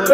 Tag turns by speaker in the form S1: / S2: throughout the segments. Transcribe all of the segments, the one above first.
S1: Hey,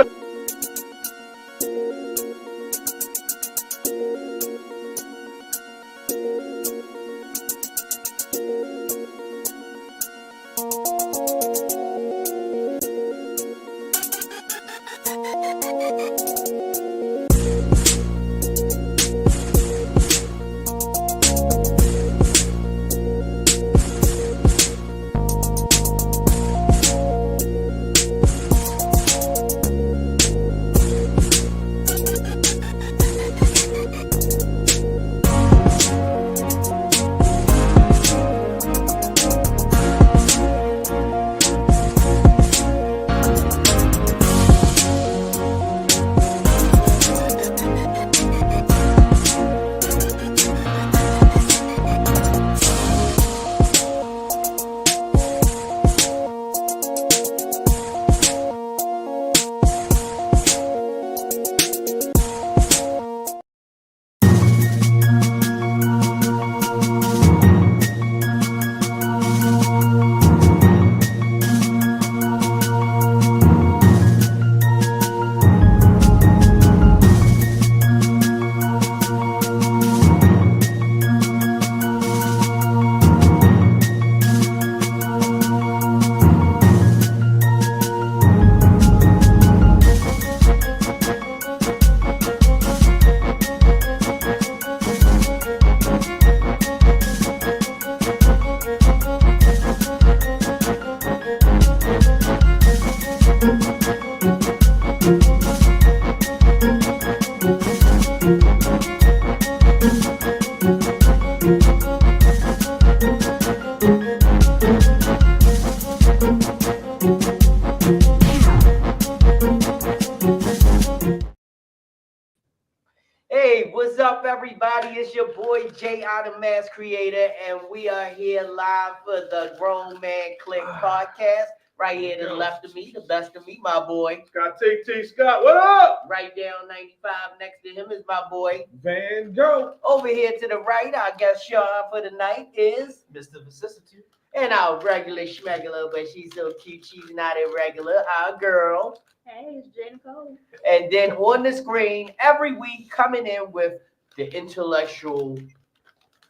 S1: what's up, everybody? It's your boy Jay, the Mass Creator, and we are here live for the Grown Man Clique podcast. Right here to the left of me, the best of me, my boy.
S2: Scott T. Scott, what up?
S1: Right down 95 next to him is my boy
S2: Van Gogh.
S1: Over here to the right, our guest star for the night is
S3: Mr. Vicissitude.
S1: And our regular schmegular, but she's so cute, she's not irregular, our girl.
S4: Hey, it's Jay Nicole.
S1: And then on the screen, every week, coming in with the intellectual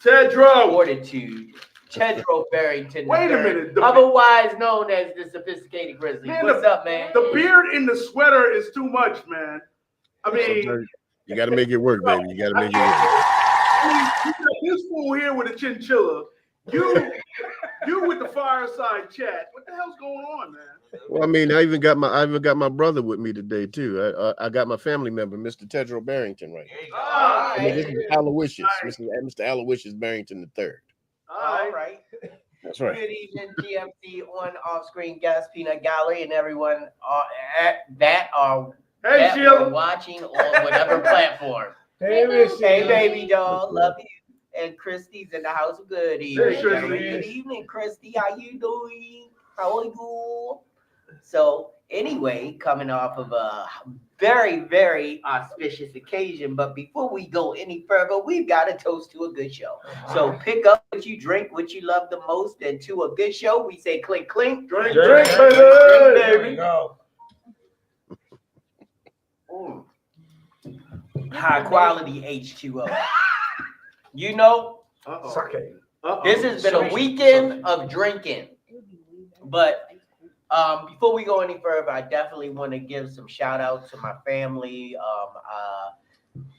S2: Tedro.
S1: fortitude, Tedro Barrington.
S2: Wait a minute.
S1: Otherwise known as the Sophisticated Grizzly.
S2: Man,
S1: What's up, man?
S2: The beard in the sweater is too much, man. I mean,
S5: you got to make it work, baby. You got to make it work.
S2: I mean, you got this fool here with a chinchilla. You with the fireside chat. What the hell's going on, man?
S5: Well, I mean, I even got my brother with me today too. I got my family member, Mr. Tedro Barrington, right here. I mean, this is Aloysius, Mr. Aloysius Barrington III.
S1: All right.
S5: That's right.
S1: Good evening, GMC on off-screen guest, Peanut Gallery, and everyone that are watching on whatever platform.
S2: Hey,
S1: baby doll, love you. And Christy's in the house. Good evening.
S2: Hey, Christy.
S1: Good evening, Christy. How you doing? How are you? So anyway, coming off of a very, very auspicious occasion, but before we go any further, we've got to toast to a good show. So pick up what you drink, what you love the most, and to a good show, we say clink, clink.
S2: Drink,
S1: baby.
S2: Go.
S1: High quality H2O. You know, this has been a weekend of drinking, but before we go any further, I definitely want to give some shout out to my family.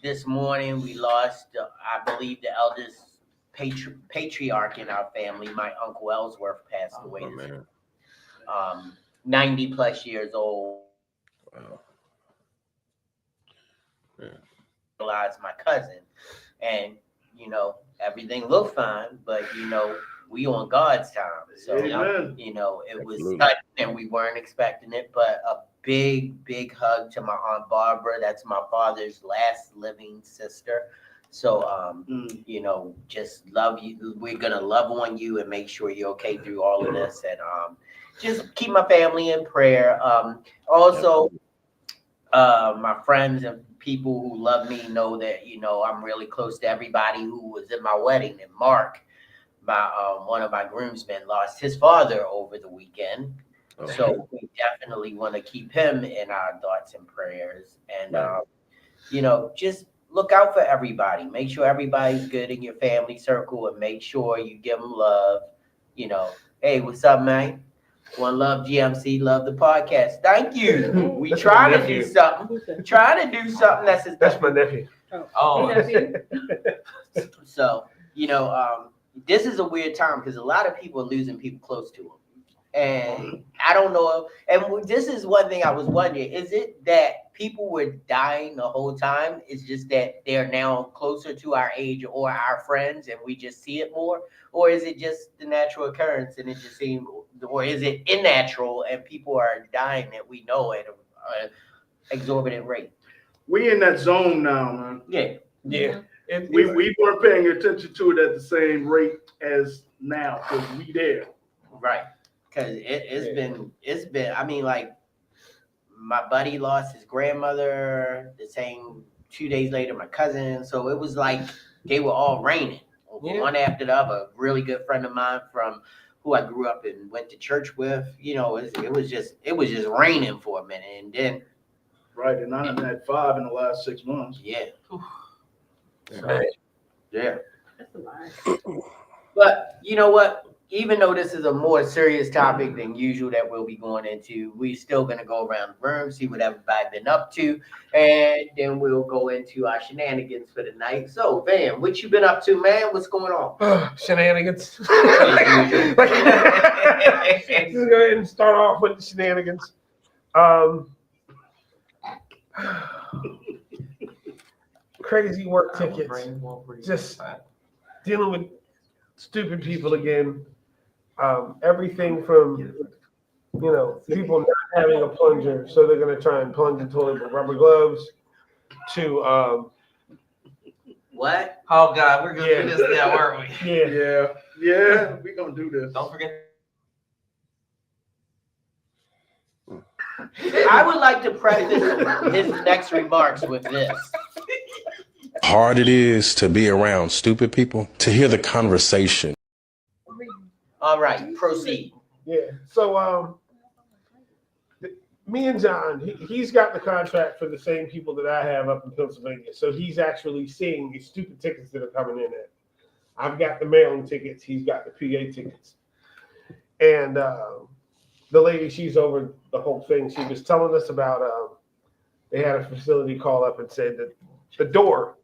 S1: This morning we lost, I believe, the eldest patriarch in our family. My Uncle Ellsworth passed away. 90 plus years old.
S5: Wow.
S1: Yeah. Realized my cousin, and you know, everything looked fine, but you know, we on God's time. So, you know, it was sudden and we weren't expecting it, but a big, big hug to my Aunt Barbara. That's my father's last living sister. So, you know, just love you. We're going to love on you and make sure you're okay through all of this. And just keep my family in prayer. Also, my friends and people who love me know that, you know, I'm really close to everybody who was in my wedding. And Mark, one of my groomsmen, lost his father over the weekend.
S5: Okay.
S1: So we definitely want to keep him in our thoughts and prayers. And,
S5: Right.
S1: just look out for everybody. Make sure everybody's good in your family circle and make sure you give them love. Hey, what's up, man? One love, GMC, love the podcast. Thank you. We
S3: That's
S1: trying
S3: my
S1: to do
S3: nephew.
S1: something. Trying to do something
S3: That's my nephew.
S1: Oh,
S4: Nephew.
S1: so this is a weird time because a lot of people are losing people close to them, and I don't know. And this is one thing I was wondering: is it that people were dying the whole time? It's just that they're now closer to our age or our friends, and we just see it more, or is it just the natural occurrence and it just seemed, or is it unnatural and people are dying that we know at an exorbitant rate?
S2: We in that zone now, man.
S3: Yeah.
S2: We weren't paying attention to it at the same rate as now because we there.
S1: Right. Because it's been, I mean, like, my buddy lost his grandmother the same 2 days later, my cousin. So it was like they were all raining, one after the other. A really good friend of mine from who I grew up and went to church with, it was just raining for a minute. And then.
S2: Right. And I had 5 in the last 6 months.
S1: Yeah.
S3: Right.
S1: Yeah.
S4: That's a lot.
S1: But you know what? Even though this is a more serious topic than usual that we'll be going into, we're still going to go around the room, see what everybody been up to, and then we'll go into our shenanigans for the night. So, Van, what you been up to, man? What's going on?
S3: Shenanigans. Let's go ahead and start off with the shenanigans. Crazy work tickets. Just dealing with stupid people again. Everything from, people not having a plunger, so they're going to try and plunge the toilet with rubber gloves, to
S1: what?
S6: Oh God, we're gonna do this now, aren't we?
S2: Yeah. We're gonna do this.
S6: Don't forget.
S1: I would like to preface his next remarks with this.
S7: Hard it is to be around stupid people, to hear the conversation.
S1: All right, proceed.
S3: Yeah. So, me and John, he's got the contract for the same people that I have up in Pennsylvania. So he's actually seeing the stupid tickets that are coming in at. I've got the mailing tickets. He's got the PA tickets. And the lady, she's over the whole thing. She was telling us about, they had a facility call up and said that the door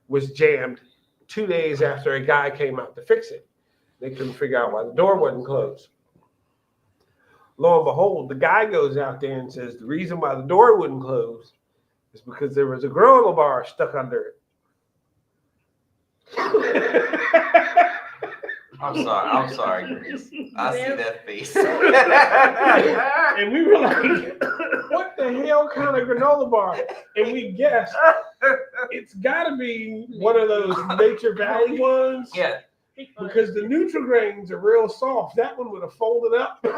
S3: was jammed 2 days after a guy came out to fix it. They couldn't figure out why the door wasn't closed. Lo and behold, the guy goes out there and says the reason why the door wouldn't close is because there was a granola bar stuck under it.
S6: I'm sorry, Chris. I see that face.
S3: And we were like, what the hell kind of granola bar? And we guessed it's got to be one of those Nature Valley ones.
S6: Yeah.
S3: Because the Nutri-Grains are real soft. That one would have folded up.
S4: So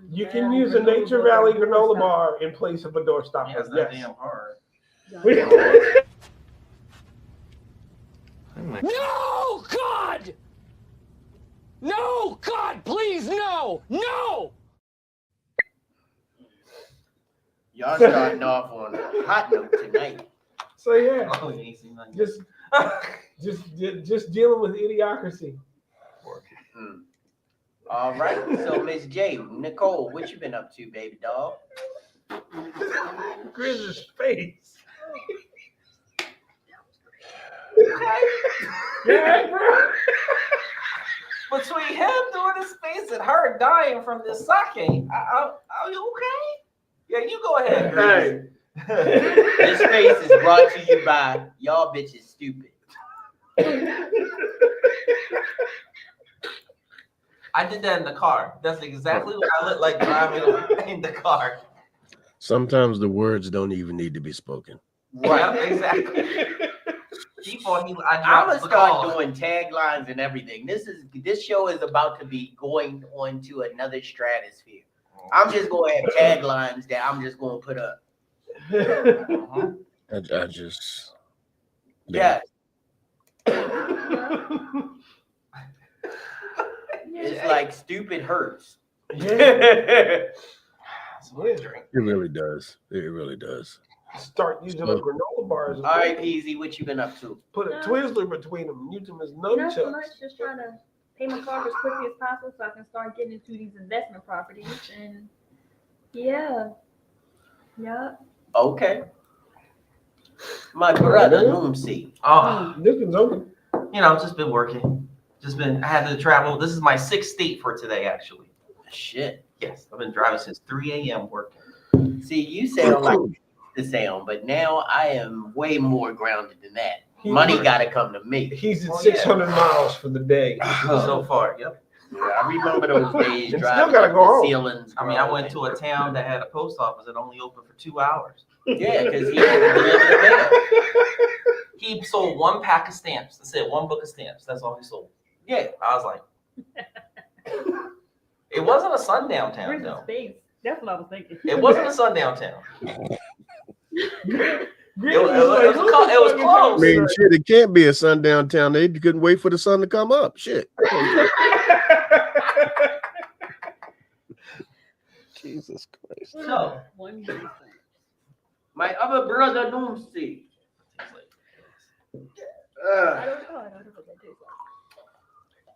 S4: you can use a Nature
S3: Valley granola bar in place of a doorstop.
S6: Yeah, it's not damn hard.
S8: No, God! No, God, please, no! No!
S1: Y'all starting off on a hot note tonight.
S3: So yeah,
S6: Oh, you ain't seen nothing.
S3: just dealing with idiocracy.
S1: All right, so Miss J, Nicole, what you been up to, baby doll?
S3: Grizz's face. Yeah, bro.
S6: Between him doing his face and her dying from this sake, are you okay? Yeah, you go ahead, Chris.
S2: Hey.
S1: This space is brought to you by y'all bitches stupid.
S6: I did that in the car. That's exactly what I look like driving in the car.
S5: Sometimes the words don't even need to be spoken.
S6: Right, exactly.
S1: I'm gonna start doing taglines and everything. This show is about to be going on to another stratosphere. I'm just gonna have taglines that I'm just gonna put up.
S5: I just
S1: Yeah. It's like stupid hurts.
S3: Yeah.
S5: It really does. It really does.
S3: Start using the granola bars.
S1: All right, Peasy, what you been up to?
S3: Put a Twizzler between them. Use them as
S4: Not so
S3: nunchucks.
S4: much, just trying to pay my car as quickly as possible so I can start getting into these investment properties. And yeah.
S1: Okay. My brother, Noomsy.
S6: Oh,
S3: This one's open.
S6: you know, just been working. I had to travel. This is my 6th state for today, actually.
S1: Shit.
S6: Yes, I've been driving since 3 a.m. working.
S1: See, you sound like the sound, but now I am way more grounded than that. Money got to come to me.
S3: He's at 600 miles for the day.
S6: So far, yep.
S1: Yeah, I remember those days
S3: And
S1: driving
S3: still gotta
S1: up
S3: go
S1: the
S3: home.
S1: ceilings.
S6: I mean, I went to a town that had a post office that only opened for 2 hours.
S1: Yeah, because he had to deliver the mail.
S6: He sold 1 pack of stamps. That said 1 book of stamps. That's all he sold.
S1: Yeah.
S6: I was like, it wasn't a sundown town,
S4: Where's the
S6: though.
S4: space? That's what I was thinking.
S6: It wasn't a sundown town.
S3: It
S6: It was
S5: I
S6: close.
S5: mean, shit, it can't be a sundown town. They couldn't wait for the sun to come up. Shit. Jesus Christ.
S1: So,
S4: One big thing.
S1: my other brother, Noomsy.
S4: I don't know. I don't know what that is.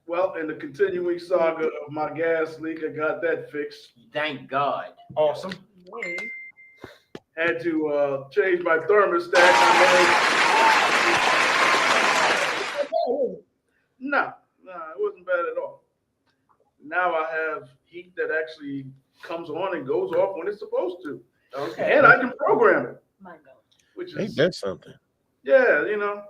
S2: Well, in the continuing saga of my gas leak, I got that fixed.
S1: Thank God.
S3: Awesome.
S4: Way.
S2: Had to change my thermostat. No, it wasn't bad at all. Now I have heat that actually comes on and goes off when it's supposed to.
S1: Okay.
S2: And I can program it,
S4: My God.
S2: which
S5: Ain't
S2: is,
S5: that something?
S2: yeah, you know,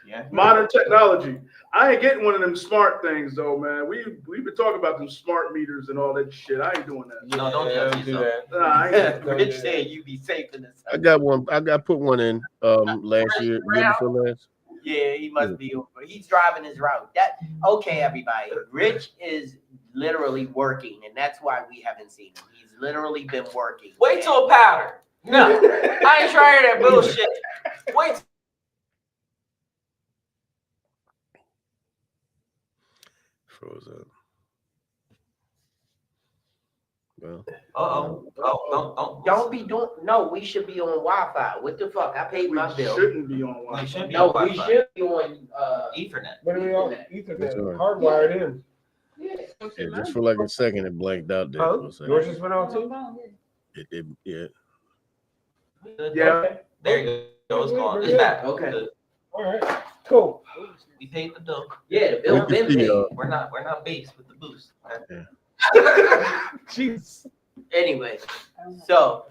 S6: Yeah.
S2: modern technology. I ain't getting one of them smart things though, man. We've been talking about them smart meters and all that shit. I ain't doing that.
S6: No, don't touch
S3: do
S6: yourself.
S3: that.
S2: Nah, I ain't.
S1: Rich said you be safe in this.
S5: I got one. I put one in last year before last.
S1: Yeah, he must be over. He's driving his route. Okay, everybody. Rich is literally working, and that's why we haven't seen him. He's literally been working.
S6: Wait till a powder. No, I ain't trying that bullshit. Wait.
S5: Froze up. Well,
S1: Don't be doing. No, we should be on Wi-Fi. What the fuck? I paid
S2: We
S1: my bill.
S2: shouldn't be on
S6: We
S2: Wi-Fi.
S6: should be
S1: No,
S6: on
S1: we
S6: Wi-Fi.
S1: should be on.
S6: Ethernet.
S3: What are we on?
S5: That's
S3: Ethernet.
S5: right.
S3: Hardwired in.
S5: yeah, just for like a second, it blanked out there.
S3: Huh?
S5: For a second.
S3: Yours just went on too?
S5: Yeah.
S2: Yeah.
S6: There you go. It's gone. It's back.
S1: Okay.
S6: Good.
S3: All right. Cool.
S6: We paid the bill.
S1: Yeah, the bill
S5: We
S1: been
S5: can see,
S1: paid.
S6: We're not based with the boost.
S3: Jeez.
S1: Anyway, so,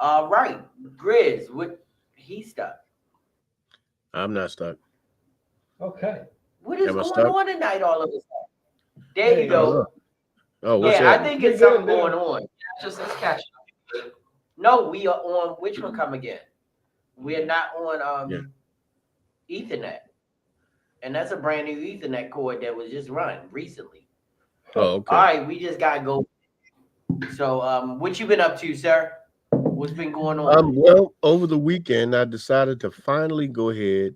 S1: all right, Grizz, what he stuck?
S5: I'm not stuck.
S3: Okay.
S1: What is
S5: Am I
S1: going
S5: stuck?
S1: on tonight? All of a sudden, there you go.
S5: Oh, what's
S1: Yeah, I
S5: that?
S1: think it's something going on.
S6: Just let's catch up.
S1: No, we are on which one? Come again? We're not on Ethernet, and that's a brand new Ethernet cord that was just run recently.
S5: Oh, okay.
S1: All right, we just gotta go. So, what you been up to, sir? What's been going on?
S5: Well, over the weekend, I decided to finally go ahead,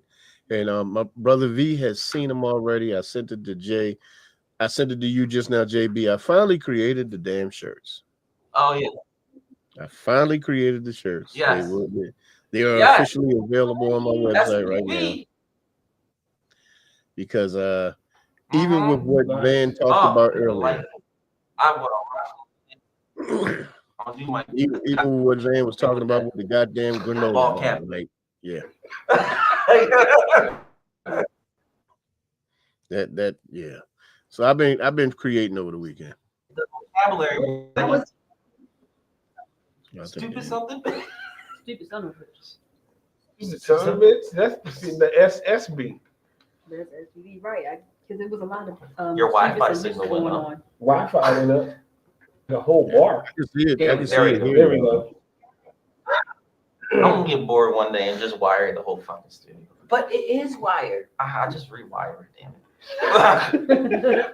S5: and my brother V has seen them already. I sent it to Jay. I sent it to you just now, JB. I finally created the damn shirts.
S6: Oh yeah.
S5: I finally created the shirts.
S6: Yes.
S5: They are
S6: Yes.
S5: officially available on my website right now. Because even with what Van talked about earlier,
S6: I'll do my
S5: even with what Van was talking about with the goddamn granola,
S6: Ball cap.
S5: like, yeah, that yeah. So I've been creating over the weekend.
S6: vocabulary.
S1: That was
S5: I think
S6: Stupid
S5: it-
S6: something.
S4: Stupid son of a bitch.
S3: Son of a bitch, that's the SSB.
S4: That's SUV, right? Because it was a lot of
S6: Your Wi-Fi
S4: stupid
S6: signal
S4: going
S6: went up.
S4: on.
S3: Wi-Fi went up. The whole bar.
S5: I can see it. I can see
S6: There
S5: it
S6: we
S5: here.
S3: There we go.
S6: I'm gonna get bored one day and just wire the whole fucking studio.
S1: but it is wired.
S6: I just rewire it, damn it.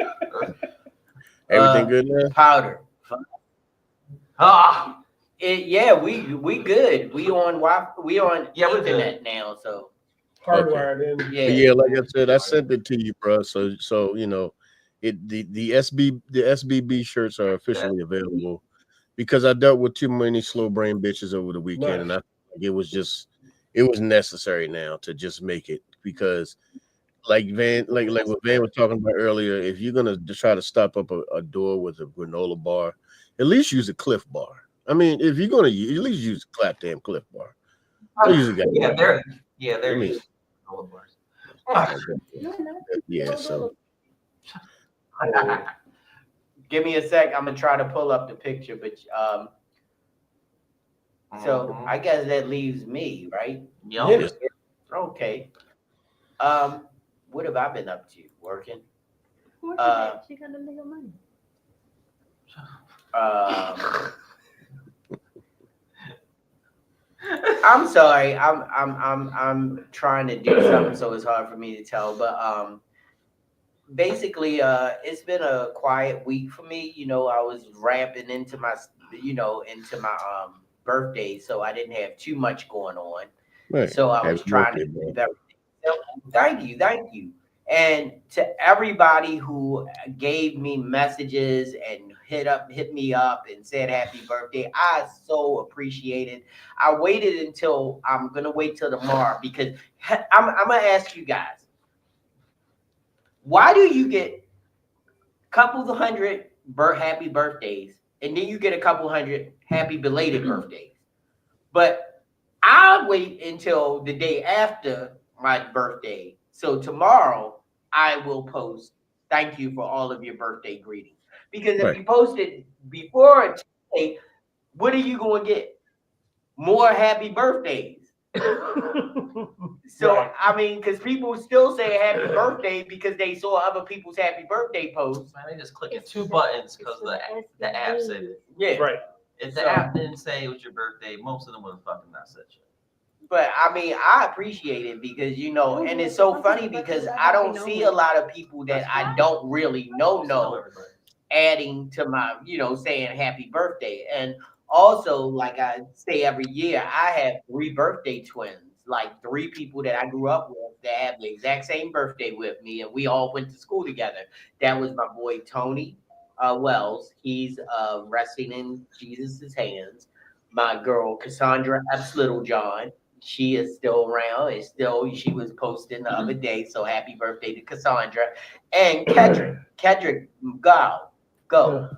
S5: Everything good now?
S1: Powder.
S6: Ah,
S1: Yeah, we good. We on Wi-Fi. We on
S6: Yeah, we're
S1: Ethernet now. So
S3: Hardwired in.
S1: yeah.
S5: But yeah, like I said, I sent it to you, bro. So you know, the SBB shirts are officially available because I dealt with too many slow brain bitches over the weekend, and I think it was necessary now to just make it because like what Van was talking about earlier, if you're gonna try to stop up a door with a granola bar, at least use a Cliff bar. I mean, if you're gonna at least use a goddamn Cliff bar.
S6: They're
S5: using
S6: granola bars.
S5: Yeah, so
S1: give me a sec. I'm gonna try to pull up the picture, but so I guess that leaves me, right?
S6: Yep.
S1: Okay. What have I been up to? Working.
S4: She got the nigga money.
S1: I'm sorry. I'm trying to do something, so it's hard for me to tell. But basically, it's been a quiet week for me. You know, I was ramping into my birthday, so I didn't have too much going on.
S5: right.
S1: So I was trying to do everything. So, thank you. And to everybody who gave me messages and hit me up and said happy birthday, I so appreciate it. I'm gonna wait till tomorrow because I'm gonna ask you guys, why do you get couples of 100 happy birthdays and then you get a couple hundred happy belated birthdays? But I'll wait until the day after my birthday. So tomorrow I will post thank you for all of your birthday greetings. Because if you post it before today, what are you going to get? More happy birthdays. So, I mean, because people still say happy birthday because they saw other people's happy birthday posts.
S6: Man, they just clicking two buttons because the app said it.
S1: Yeah.
S3: Right.
S6: If the app didn't say it was your birthday, most of them would have fucking not said shit.
S1: But I mean, I appreciate it because, you know, and it's so funny because I don't see a lot of people that I don't really know adding to my, saying happy birthday. And also, like I say every year, I have 3 birthday twins, like 3 people that I grew up with that have the exact same birthday with me, and we all went to school together. That was my boy Tony Wells. He's resting in Jesus' hands. My girl Cassandra Epps Littlejohn. She is still around. She was posting the other day. So happy birthday to Cassandra. And Kedrick, go.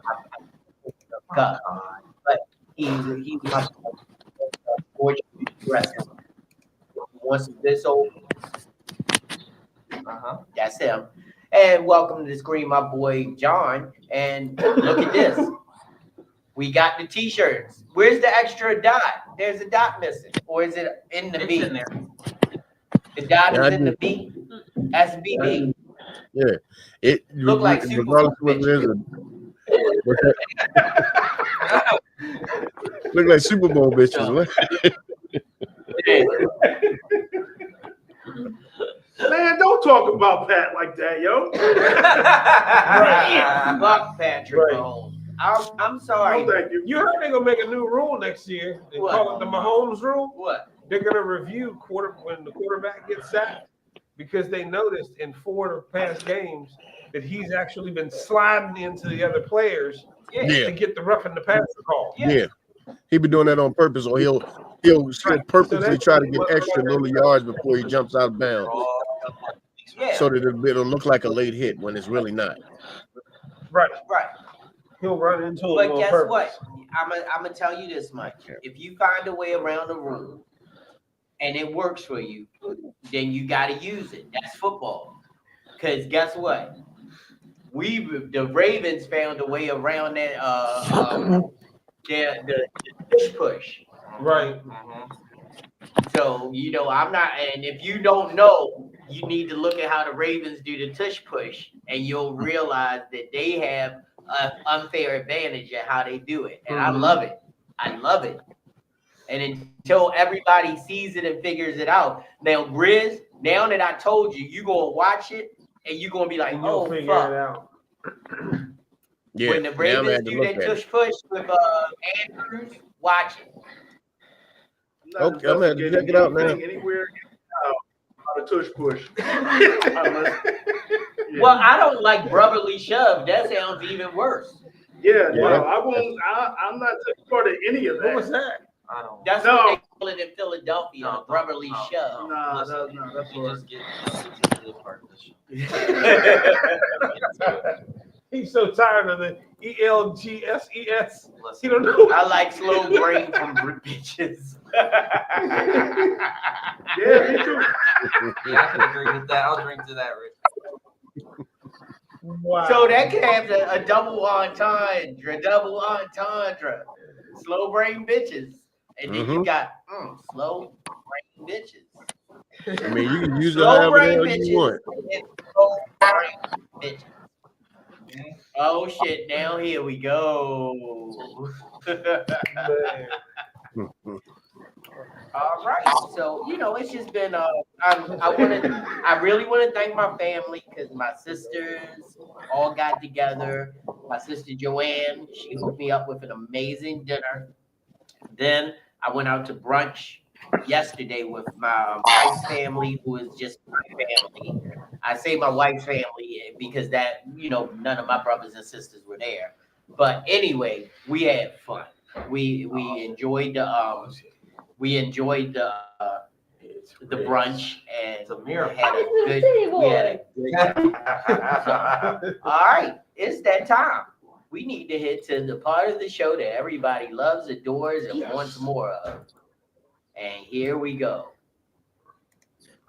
S1: But he's my gorgeous wrestler. Once this over, that's him. And welcome to the screen, my boy John. And look at this. We got the t-shirts. Where's the extra dot? There's a dot missing. Or is it in the B?
S6: In there.
S1: The dot is in the B. SBB.
S5: Yeah. It
S1: look like Super Bowl
S5: look like Super Bowl bitches.
S2: Man, don't talk about Pat like that, yo.
S1: Right. Fuck Patrick Mahomes. I'm sorry.
S2: No, thank you.
S3: You heard they're gonna make a new rule next year. They call it the Mahomes rule.
S1: What?
S3: They're gonna review when the quarterback gets sacked because they noticed in 4 of the past games that he's actually been sliding into the other players to get the roughing the passer call.
S5: Yeah. He been doing that on purpose, or he'll purposely try to get extra little yards before he jumps out of bounds, so that it'll look like a late hit when it's really not.
S3: Right.
S9: he'll run into it.
S1: But guess what? I'm gonna tell you this much. If you find a way around the rule and it works for you, then you got to use it. That's football. Because guess what? The Ravens found a way around that the push.
S3: Right.
S1: So, I'm not, and if you don't know, you need to look at how the Ravens do the tush push, and you'll realize that they have an unfair advantage at how they do it. And I love it. I love it. And until everybody sees it and figures it out. Now, Grizz, now that I told you, you're going to watch it, and you're going to be like, oh, fuck. It out.
S5: Yeah,
S1: when the Ravens do that tush push with Andrews, watch it.
S5: Okay, I'm going to check it out now.
S2: Anywhere a tush push.
S1: Well, I don't like brotherly shove. That sounds even worse.
S2: Yeah, no, I won't. I'm not taking part of any of that.
S3: What was that?
S6: I don't.
S1: That's
S2: No.
S1: what they call it in Philadelphia, a brotherly shove.
S2: Nah,
S6: Listen,
S2: that's
S6: you
S2: right.
S6: just get to the part of this shit.
S3: He's so tired of the ELGSES. He
S6: Listen,
S3: don't know.
S1: I like slow brain from bitches.
S2: Yeah, me too.
S6: yeah, I can agree with that. I'll drink to that, Rich.
S3: Wow.
S1: So that could have a double entendre. Slow brain bitches. And then you got slow brain bitches.
S5: I mean, you can use it
S1: Slow
S5: however the
S1: brain
S5: hell you
S1: bitches
S5: want.
S1: and slow brain bitches. Oh shit, now here we go. All right. So, it's just been I really want to thank my family because my sisters all got together. My sister Joanne, she hooked me up with an amazing dinner. Then I went out to brunch yesterday with my wife's family, who is just my family. I say my wife's family because that, none of my brothers and sisters were there. But anyway, we had fun. We enjoyed the brunch and we had a good time. All right, it's that time. We need to hit to the part of the show that everybody loves, adores, and wants more of. And here we go.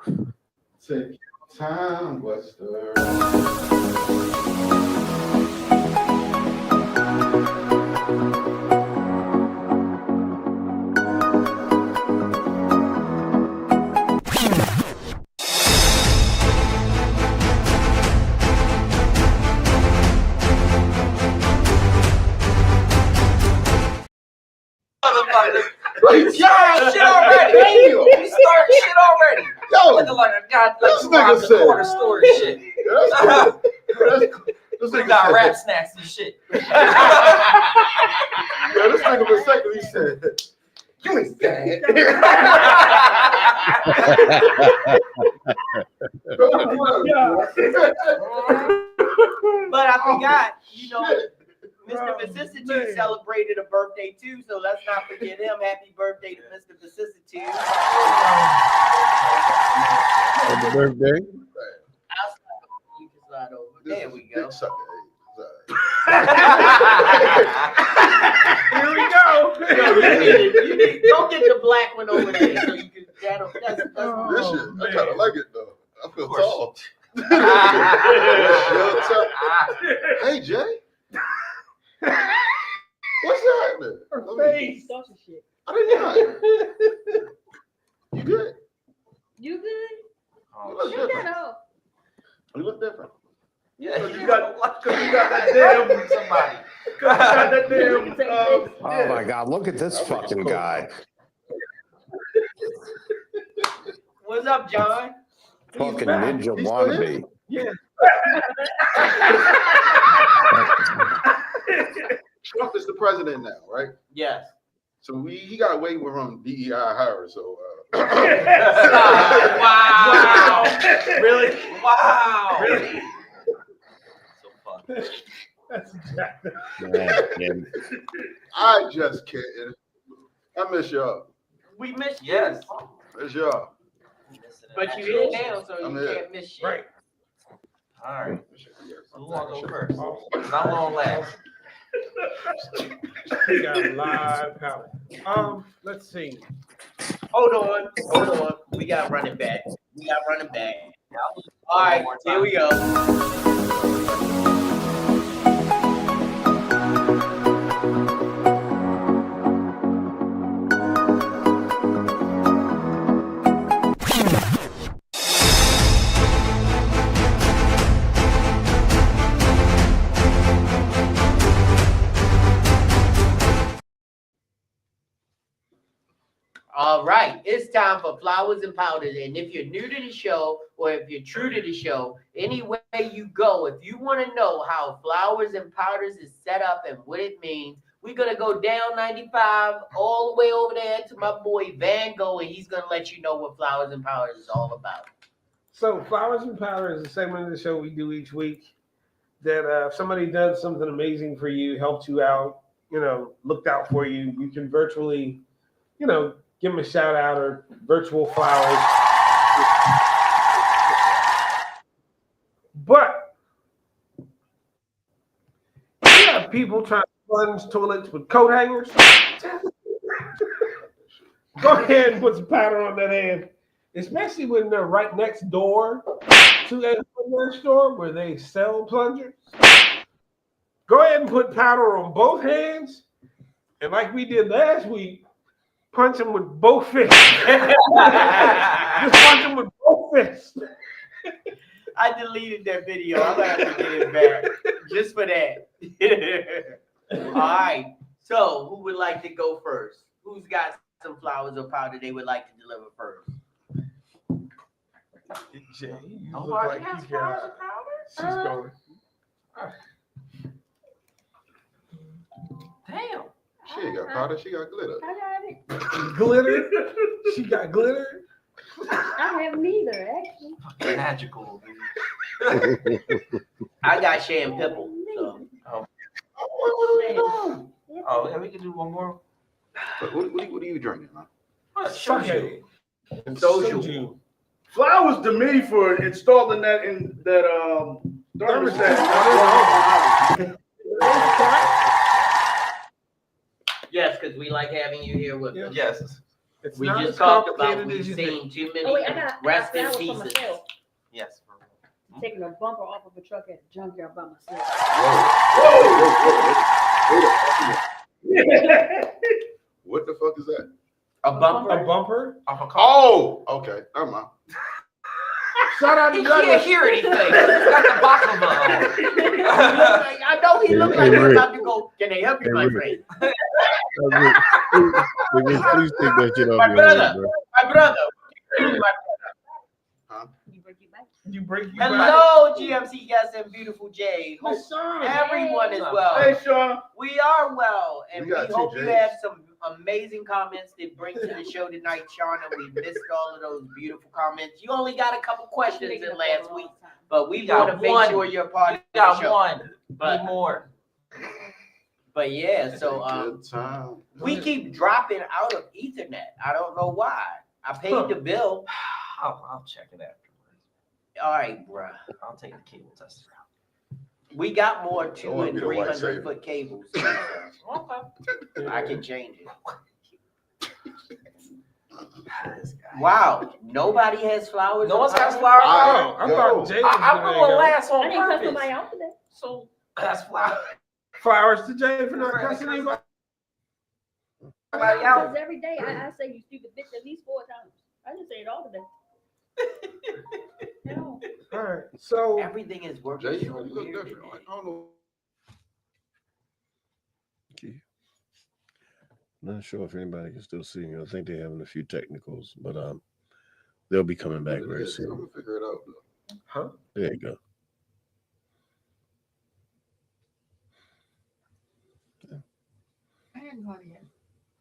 S10: Take your time, Wester.
S6: Shit already. You starting shit already.
S10: Yo,
S6: Looking like a guy
S10: this
S6: like
S10: nigga
S6: the
S10: said-
S6: corner store and shit.
S10: This
S6: We
S10: nigga
S6: got
S10: said-
S6: rap snacks and shit.
S10: Yo, this nigga was second. He said, "You ain't bad."
S1: But I forgot, Mr. Vicissitude celebrated a birthday too, so let's not forget him. Happy birthday to Mr. Vicissitude.
S5: Happy birthday.
S1: You can slide over. There we go.
S2: Here we go.
S1: Yo, you need go get the black one over there so you can that's
S10: This shit, I kind of like it though. I feel tall. Hey Jay, what's happening?
S3: Her face.
S10: I didn't know. You good?
S4: You good?
S10: You look
S4: Shut
S10: different.
S4: that up.
S10: You look different.
S6: Yeah,
S2: You got that damn
S6: somebody.
S2: got that damn.
S11: Oh my God! Look at this fucking guy.
S1: What's up, John?
S11: Fucking ninja wannabe.
S3: Yeah.
S10: Trump is the president now, right?
S1: Yes.
S10: So he got away with from DEI hire. So
S1: Wow.
S6: Really? Wow.
S1: Really?
S6: So fun.
S3: That's exactly.
S10: I just can't. I miss y'all.
S1: We missed you.
S6: Yes.
S10: Miss y'all.
S1: But you here now, so
S10: I'm
S1: you
S10: here.
S1: can't miss shit.
S3: Right.
S6: All right. Who want to go first? I'm on last.
S3: We got live power. Let's see.
S1: Hold on. We got running back. All right, here we go. All right, it's time for Flowers and Powders. And if you're new to the show, or if you're true to the show, anywhere you go, if you want to know how Flowers and Powders is set up and what it means, we're going to go down 95 all the way over there to my boy Van Gogh, and he's going to let you know what Flowers and Powders is all about.
S3: So Flowers and Powder is a segment of the show we do each week that if somebody does something amazing for you, helped you out, looked out for you, you can virtually, give them a shout out or virtual flowers. But you have people trying to plunge toilets with coat hangers. Go ahead and put some powder on that hand, especially when they're right next door to a hardware store where they sell plungers. Go ahead and put powder on both hands, and like we did last week, punch them with both fists. Just punch them with both fists.
S1: I deleted that video. I'm gonna have to get it back just for that. All right. So, who would like to go first? Who's got some flowers or powder they would like to deliver first?
S3: Jay, you look
S6: Nobody
S3: like
S6: has
S3: you
S6: flowers
S3: got.
S6: and powder?
S3: She's going.
S6: Damn.
S10: She ain't got powder, she got glitter.
S4: I got it.
S3: Glitter. She got glitter.
S4: I have neither, actually.
S6: Magical.
S1: I got Shay and Pipple. So.
S6: Oh, yeah, we can do one more.
S10: What are you drinking, man?
S3: Sake.
S1: And soju.
S2: Flowers to me for installing that in that thermostat.
S1: Yes, because we like having you here with us.
S6: Yes.
S3: It's
S1: We
S3: not
S1: just
S3: as
S1: talked about
S3: complicated as
S1: we've
S3: you
S1: seen
S3: think.
S1: too many
S4: Oh wait, I got
S1: rest in
S4: flowers for
S1: pieces.
S4: myself.
S6: Yes.
S4: Taking a bumper off of a truck at the junkyard by myself.
S10: What the fuck is that?
S1: A bumper?
S3: A bumper?
S6: Off a car.
S10: Oh, okay. Never mind.
S3: Shout out to
S6: He can't
S3: Douglas.
S6: hear anything. He's got the baklava on.
S1: I know he looks like
S5: Hey,
S1: he's
S5: Rick.
S1: about to go. Can they help you,
S5: Hey,
S1: my
S5: Rick.
S1: friend?
S5: Please take that shit off
S1: My
S5: your
S1: brother.
S5: hands, bro.
S1: My brother.
S4: You break your back.
S3: You break your back.
S1: Hello, GMC Guest and Beautiful J. Hope everyone is well.
S2: Hey, Sean.
S1: We are well, and
S10: We
S1: we
S10: got two
S1: hope you
S10: J's.
S1: had some amazing comments to bring to the show tonight, Sean. And we missed all of those beautiful comments. You only got a couple questions in last week, but we
S6: got
S1: want to make
S6: one.
S1: sure you're part of the
S6: Got
S1: show.
S6: one.
S1: But
S6: Need more.
S1: yeah, so
S10: Good time.
S1: we keep dropping out of Ethernet. I don't know why. I paid the bill.
S6: I'll check it afterwards.
S1: All right, bruh.
S6: I'll take the cable tester out.
S1: We got more
S10: Don't
S1: 200
S10: wanna
S1: and
S10: be the white savior.
S1: 300 foot cables.
S6: Okay.
S1: I can change it.
S6: This guy.
S1: Wow, nobody has flowers.
S6: No
S1: or
S6: one's has
S1: powder?
S6: flowers.
S3: Oh, I thought Jay was
S6: I'm
S3: gonna
S6: going
S3: go.
S6: last
S4: I
S6: on
S4: didn't cuss
S6: purpose.
S4: nobody out today.
S6: So that's flowers.
S3: Flowers to Jay for not cussing anybody.
S4: Because every day I say you stupid bitch at least 4 times. I didn't say it all today. No.
S3: All right. So
S1: Everything is working.
S10: Jay, you
S1: so
S10: look
S1: weird
S10: different.
S1: today.
S10: I don't know.
S5: Not sure if anybody can still see me. I think they're having a few technicals, but they'll be coming back very
S10: I'm
S5: soon.
S10: gonna figure it out. Though.
S3: huh?
S5: There you go.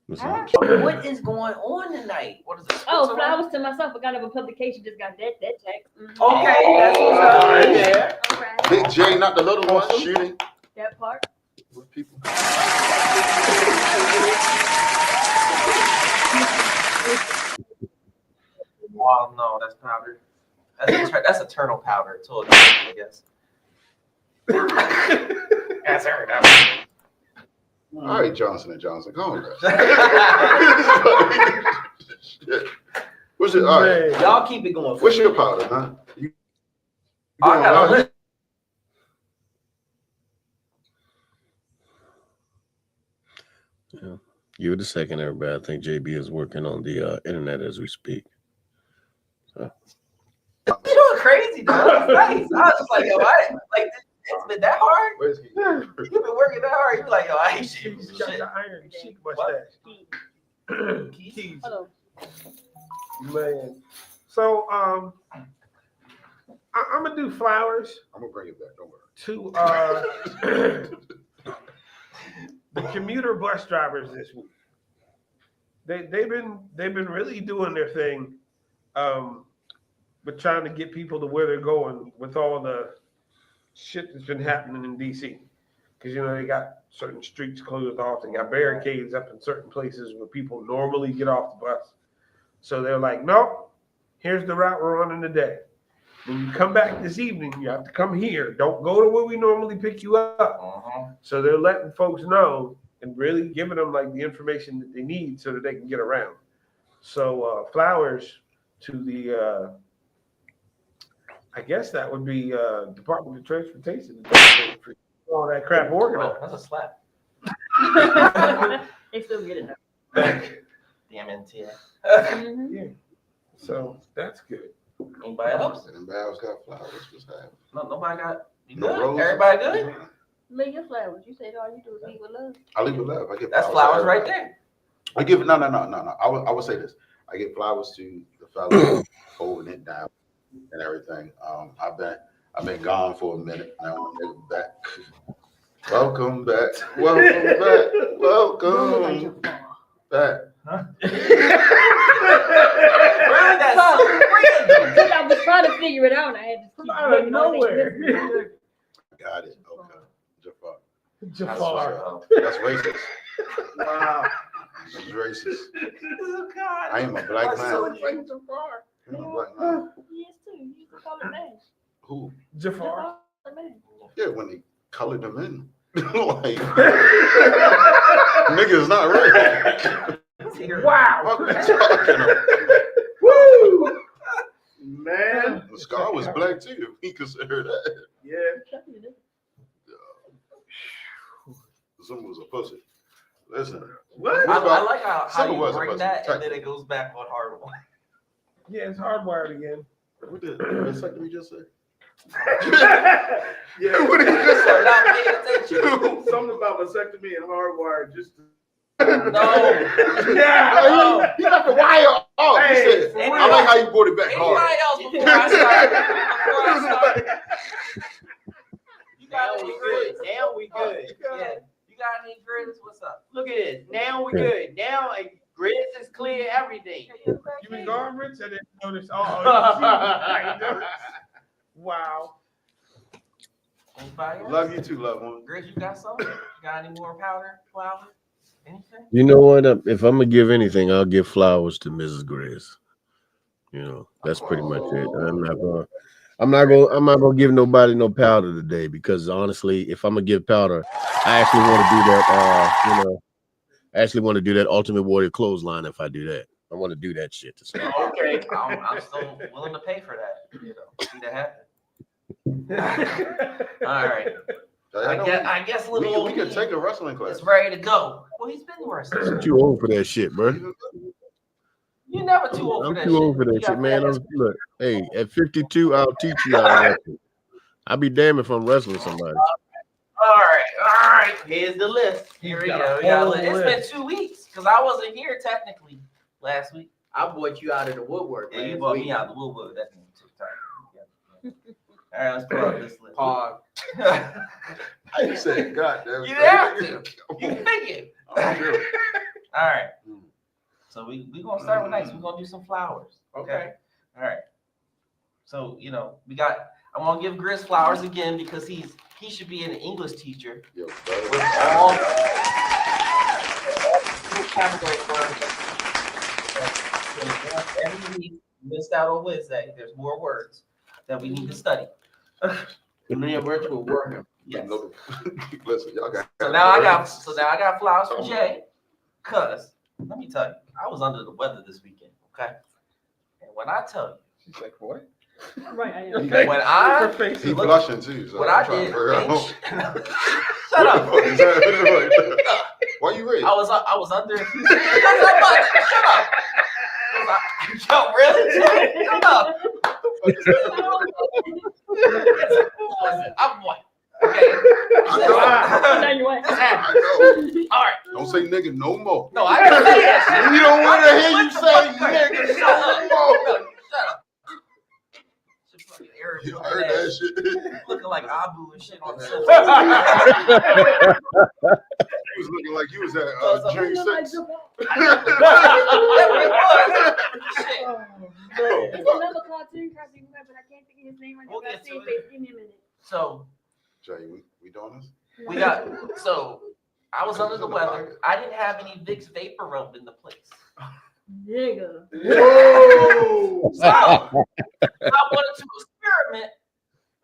S1: What is going on tonight?
S6: What is it?
S4: Oh, flowers to myself. I got a publication. Just got that check.
S1: Okay, that's what's up right there.
S4: All right.
S10: Big J, not the little one, shooting
S4: That part.
S10: with people.
S6: Oh no, that's powder. That's eternal powder. Told you, I guess. That's her.
S10: All right, Johnson and Johnson, come on, guys. Shit. What's it? All right.
S3: Man.
S1: Y'all keep it going.
S10: What's your powder, huh? You
S6: I got a list.
S5: Yeah. Give it a second, everybody. I think JB is working on the internet as we speak. So.
S6: You're doing crazy, though. That was nice. I was just like, yo, it's been that hard.
S10: Where's he?
S6: You've been working that hard. You're like, yo, I ain't shit.
S3: He's got the iron chic mustache. Keys.
S4: Hello.
S3: Man. So I'm gonna do flowers
S10: I'm gonna bring it back. Don't worry.
S3: to the commuter bus drivers this week. They've been really doing their thing. but trying to get people to where they're going with all the shit that's been happening in DC. Because, you know, they got certain streets closed off. They got barricades up in certain places where people normally get off the bus. So they're like, nope, here's the route we're on in the day. When you come back this evening, you have to come here. Don't go to where we normally pick you up. So they're letting folks know and really giving them like the information that they need so that they can get around. So flowers to the, I guess that would be Department of Transportation. All that crap organized.
S6: That's a slap.
S4: They still get it though.
S6: Damn NTA.
S3: Yeah. So that's good.
S6: Anybody else?
S10: Anybody else got flowers? What's happening?
S6: No, nobody got. You
S10: No
S6: good?
S10: roses?
S6: Everybody good?
S4: Leave your flowers. You said all you do is leave with love.
S10: I leave with love. I get
S6: That's
S10: flowers
S6: flowers right there.
S10: I give no. I would say this. I give flowers to the fellas holding it down and everything. I've been gone for a minute. Now I'm back. Welcome back. Welcome back. Welcome back.
S6: Huh? That's so random.
S4: I was trying to figure it out. I had to keep
S3: Out of
S4: looking on
S3: nowhere.
S10: Got it. Okay.
S3: Jafar.
S10: That's racist.
S3: Wow.
S10: That's racist.
S6: Oh, God.
S10: I am a black man.
S3: So it's like Jafar.
S10: I'm a black man.
S4: He is too. He's the colored man.
S10: Who?
S3: Jafar.
S4: The colored man.
S10: Yeah, when they colored them in. Like, nigga is not right.
S3: Wow.
S10: What are you talking about?
S3: Woo! Man.
S10: The Scar was black too, if he considered that.
S3: Yeah.
S10: Someone was a pussy. Listen.
S3: What?
S6: I like how
S10: Someone
S6: you
S10: was a
S6: bring
S10: pussy.
S6: that and then it goes back on hard one.
S3: Yeah, it's hardwired again.
S10: What did vasectomy just say?
S3: Yeah.
S10: What did he just
S6: They're
S10: say?
S6: not paying attention.
S2: Something about vasectomy and hardwired just to
S6: No.
S3: Yeah.
S10: He got the wire off. He
S3: Hey,
S10: said,
S6: for
S10: I like how you brought it back hard.
S6: Anybody else before I start? You got any grits?
S1: Now we good.
S6: Yeah. You got any grits? What's up?
S1: Look at this. Now we good. Now Grizz is clear everything.
S3: You been gone, Rich? I didn't notice. Wow.
S6: Anybody else?
S10: Love you too, loved one.
S6: Grizz, you got something? You got any more powder, flour, anything?
S5: You know what? If I'm gonna give anything, I'll give flowers to Mrs. Grizz. You know, that's pretty much it. I'm not gonna give nobody no powder today because honestly, if I'm gonna give powder, I actually want to do that. I actually want to do that Ultimate Warrior clothesline. If I do that, I want to do that shit to start.
S6: Okay, I'm still willing to pay for that. You know, see that happen. All right. I guess little
S10: we can take a wrestling class.
S6: It's ready to go. Well, he's been wrestling.
S5: I'm too old for that shit, bro.
S6: You're never too old for that
S5: I'm too old for that shit, man. Look, hey, at 52, I'll teach you how to wrestle. I'll be damned if I'm wrestling somebody.
S6: All right.
S1: Here's the list.
S6: Here we go. It's been 2 weeks because I wasn't here technically last week.
S1: I brought you out of the woodwork.
S6: Yeah, you brought me out of the woodwork. That took time. All right, let's pull up this list.
S1: Pog.
S10: I said, God damn it.
S6: You have to. You think it.
S10: I'm sure.
S6: All right. So we gonna start with nice. We're gonna do some flowers.
S1: Okay.
S6: All right. So I'm gonna give Grizz flowers again because he should be an English teacher.
S10: Yo,
S6: With all vocabulary words. Every week, missed out on Wednesday. There's more words that we need to study.
S1: Me and Rich will work.
S6: Yes.
S10: Listen, y'all got.
S6: So now I got flowers for Jay. Cause let me tell you, I was under the weather this weekend. Okay. And when I tell you,
S3: She's like, what?
S4: Right, I am.
S6: when I
S10: He blushing too. So
S6: what
S10: I'm
S6: I
S10: trying
S6: did,
S10: to figure out.
S6: shut up.
S10: Why you ready?
S6: I was under. Shut up. Yo, really? Shut up. Listen, I'm white. Okay.
S10: I know.
S6: All right.
S10: Don't say nigga no more.
S6: No, I didn't say that.
S10: We don't want to hear you say nigga no more.
S6: Shut up.
S10: You heard that shit.
S6: Looking like Abu and shit on the
S10: He was looking like he was at June 6th.
S6: That's what it was.
S4: It's another cartoon, but I can't think of his name right now.
S6: We'll
S4: But I
S6: get
S4: see
S6: to
S4: his
S6: it.
S4: face. Give me a minute.
S6: So
S10: Jay, we doing this?
S6: we got so I was under the weather. I didn't have any Vicks Vapor Rub in the place.
S4: Nigga.
S2: Whoa!
S6: So I wanted to experiment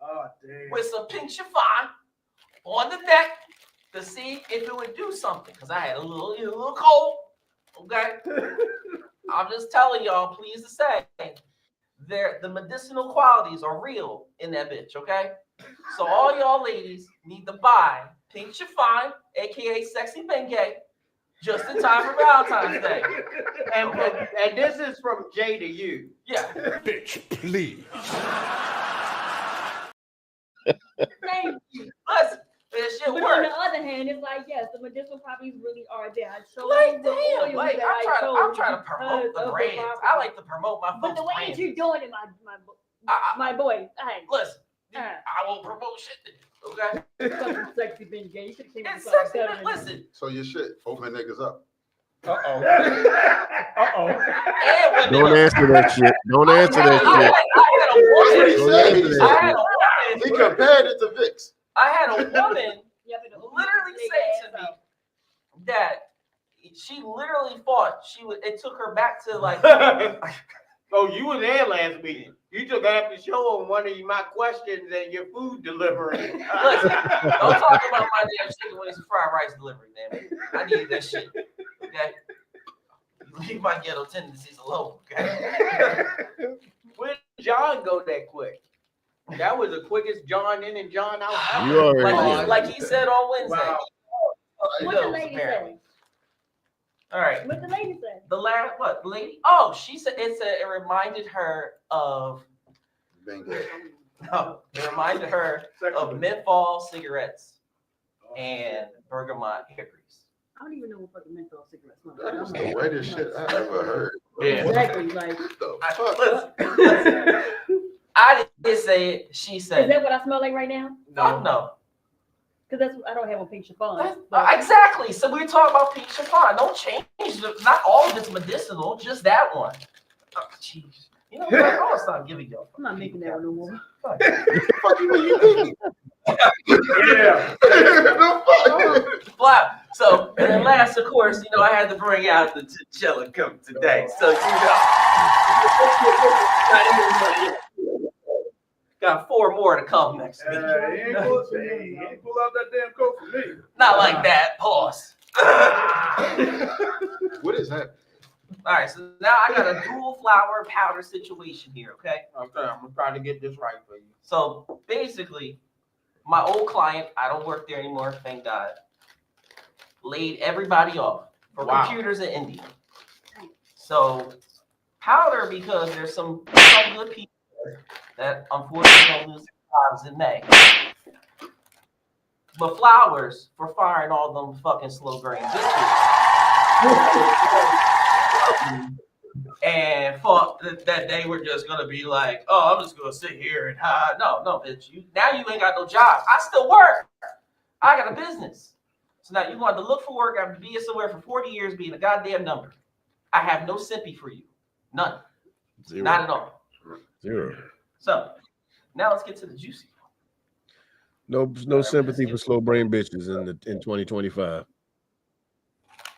S2: Oh, damn.
S6: with some pink chiffon on the deck to see if it would do something. Because I had a little cold. Okay. I'm just telling y'all, please to say, the medicinal qualities are real in that bitch, okay? So all y'all ladies need to buy pink chiffon, aka sexy Bengay, just in time for Valentine's Day.
S1: And this is from Jay to you.
S6: Yeah.
S11: Bitch, please.
S4: Thank you.
S6: Listen, this shit
S4: But on
S6: works.
S4: the other hand, it's like, yes, the medicinal properties really are there. I chose
S6: Like,
S4: the oil
S6: damn, like,
S4: that
S6: I'm
S4: I
S6: trying
S4: chose
S6: to promote
S4: because
S6: the
S4: of
S6: brands.
S4: property.
S6: I like to promote my
S4: But the way
S6: brands.
S4: that you're doing it, my boy, hey.
S6: Listen, I won't promote shit to you, okay?
S4: Fucking sexy Ben Gay. You should have came
S6: It's
S4: with something
S6: sexy,
S4: better.
S6: listen.
S10: So your shit open niggas up.
S3: Uh-oh.
S6: And women
S5: Don't
S6: up.
S5: answer that shit. Don't answer that shit.
S10: That's what he
S5: Don't
S10: said.
S5: answer that
S10: He compared it to Vicks.
S6: I had a woman literally say to me that she literally thought it took her back to like.
S1: Oh, you were there last week. You took half the show on one of my questions and your food delivery.
S6: Listen, don't talk about my damn chicken wings and fried rice delivery, man. I need that shit. Okay. Leave my ghetto tendencies alone, okay?
S1: Where did John go that quick? That was the quickest John in and John out.
S5: You already
S6: like he said on Wednesday.
S1: Wow.
S4: What the lady said?
S6: All right.
S4: What the lady said?
S6: The last what lady? Oh, she said it reminded her of no, it reminded her of menthol cigarettes and bergamot hickories.
S4: I don't even know what fucking menthol cigarettes smell
S10: That is
S4: like.
S10: the whitest shit I ever heard.
S6: Yeah.
S4: Exactly. Like,
S6: Listen, I didn't say it. She said.
S4: Is that what I smell like right now?
S6: No.
S4: Because that's I don't have a pink chiffon.
S6: Exactly. So we're talking about pink chiffon. Don't change. Not all of it's medicinal. Just that one. Oh, jeez. You know what? I'm gonna stop giving y'all.
S4: I'm not making that one no more.
S10: Fuck you mean you think?
S2: Yeah.
S10: No fuck.
S6: Wow. So and then last, of course, I had to bring out the chinchilla come today. So got 4 more to come next week.
S2: He ain't pull out that damn coat for me.
S6: Not like that. Pause.
S10: What is that?
S6: All right, so now I got a dual flower powder situation here, okay?
S1: Okay, I'm gonna try to get this right for you.
S6: So basically, my old client, I don't work there anymore, thank God, laid everybody off for computers in India. So powder, because there's some good people that unfortunately don't lose their lives in May. But flowers for firing all them fucking slow grain bitches. And thought that they were just gonna be like, oh, I'm just gonna sit here and no, bitch. Now you ain't got no job. I still work. I got a business. So now you want to look for work after being somewhere for 40 years, being a goddamn number. I have no sympathy for you. None.
S5: Zero.
S6: Not at all.
S5: Zero.
S6: So now let's get to the juicy.
S5: No sympathy for slow brain bitches in 2025.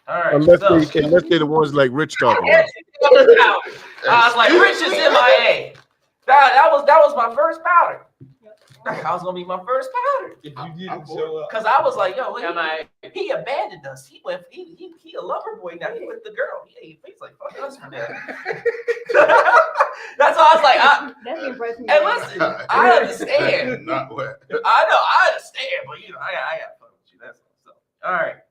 S6: All right.
S5: Unless they're the ones like Rich talking about.
S6: I was like, Rich is MIA. That was my first powder. I was gonna be my first powder.
S3: If you didn't show up.
S6: Cause I was like, yo, he abandoned us. He a lover boy now. He with the girl. He's like, fuck us for that. That's why I was like,
S4: that's impressive.
S6: And listen, I understand.
S10: Not wet.
S6: I know, I understand, but I got fun with you. That's all. So, all right.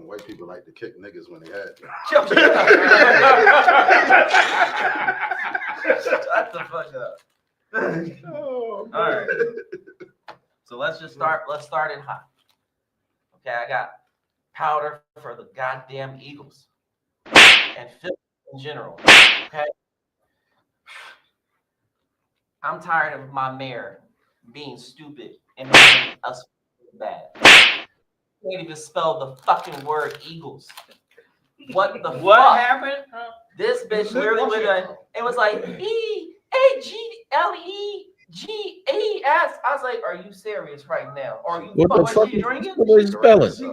S10: White people like to kick niggas when they had them.
S6: Shut the fuck up.
S3: Oh,
S6: all right. So let's start it hot. Okay, I got powder for the goddamn Eagles and Phillies in general. Okay. I'm tired of my mayor being stupid and making us bad. Can't even spell the fucking word Eagles. What the
S1: What
S6: fuck?
S1: happened?
S6: This bitch literally with a, it was like EAGLEGAS. I was like, are you serious right now? Or are you
S5: What the fuck
S6: you
S5: is
S6: drinking?
S5: what is spelling?
S3: She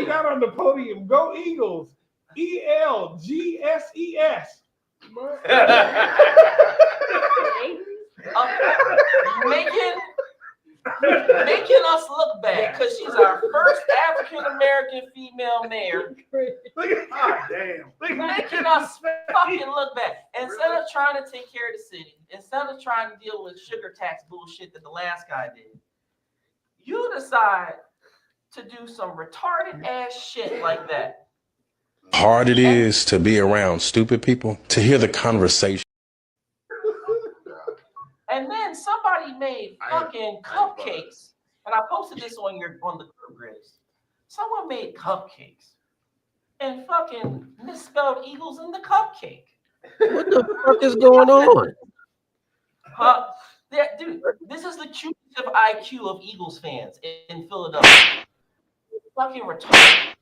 S3: got on the podium. Go Eagles. ELGSES.
S6: Making us look bad because she's our first African American female mayor.
S2: God damn.
S6: Making us fucking look bad. Instead of trying to take care of the city, instead of trying to deal with sugar tax bullshit that the last guy did, you decide to do some retarded ass shit like that.
S7: Hard it is to be around stupid people, to hear the conversation.
S6: And then somebody made fucking cupcakes, and I posted this on the group grids. Someone made cupcakes and fucking misspelled Eagles in the cupcake.
S5: What the fuck is going on?
S6: Dude, this is the cumulative IQ of Eagles fans in Philadelphia. Fucking retarded.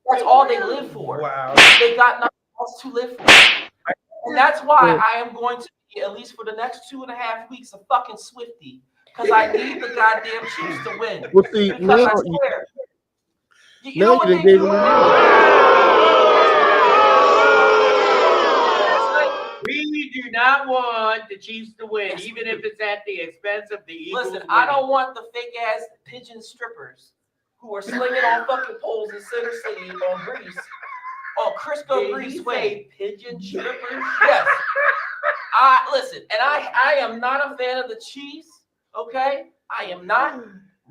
S6: That's all they live for.
S3: Wow.
S6: They got nothing else to live for. And that's why I am going to be, at least for the next 2.5 weeks, a fucking Swiftie. Because I need the goddamn Chiefs to win.
S5: Well, see,
S6: because I swear. You know what
S5: you
S6: they
S5: gave
S6: do?
S5: them
S1: We do not want the Chiefs to win, even if it's at the expense of the Eagles.
S6: Listen, I don't want the fake ass pigeon strippers who are slinging on fucking poles in Center City on Greece. On Crisco Grease way.
S1: Pigeon strippers?
S6: Yes. Listen, and I am not a fan of the Chiefs, okay? I am not,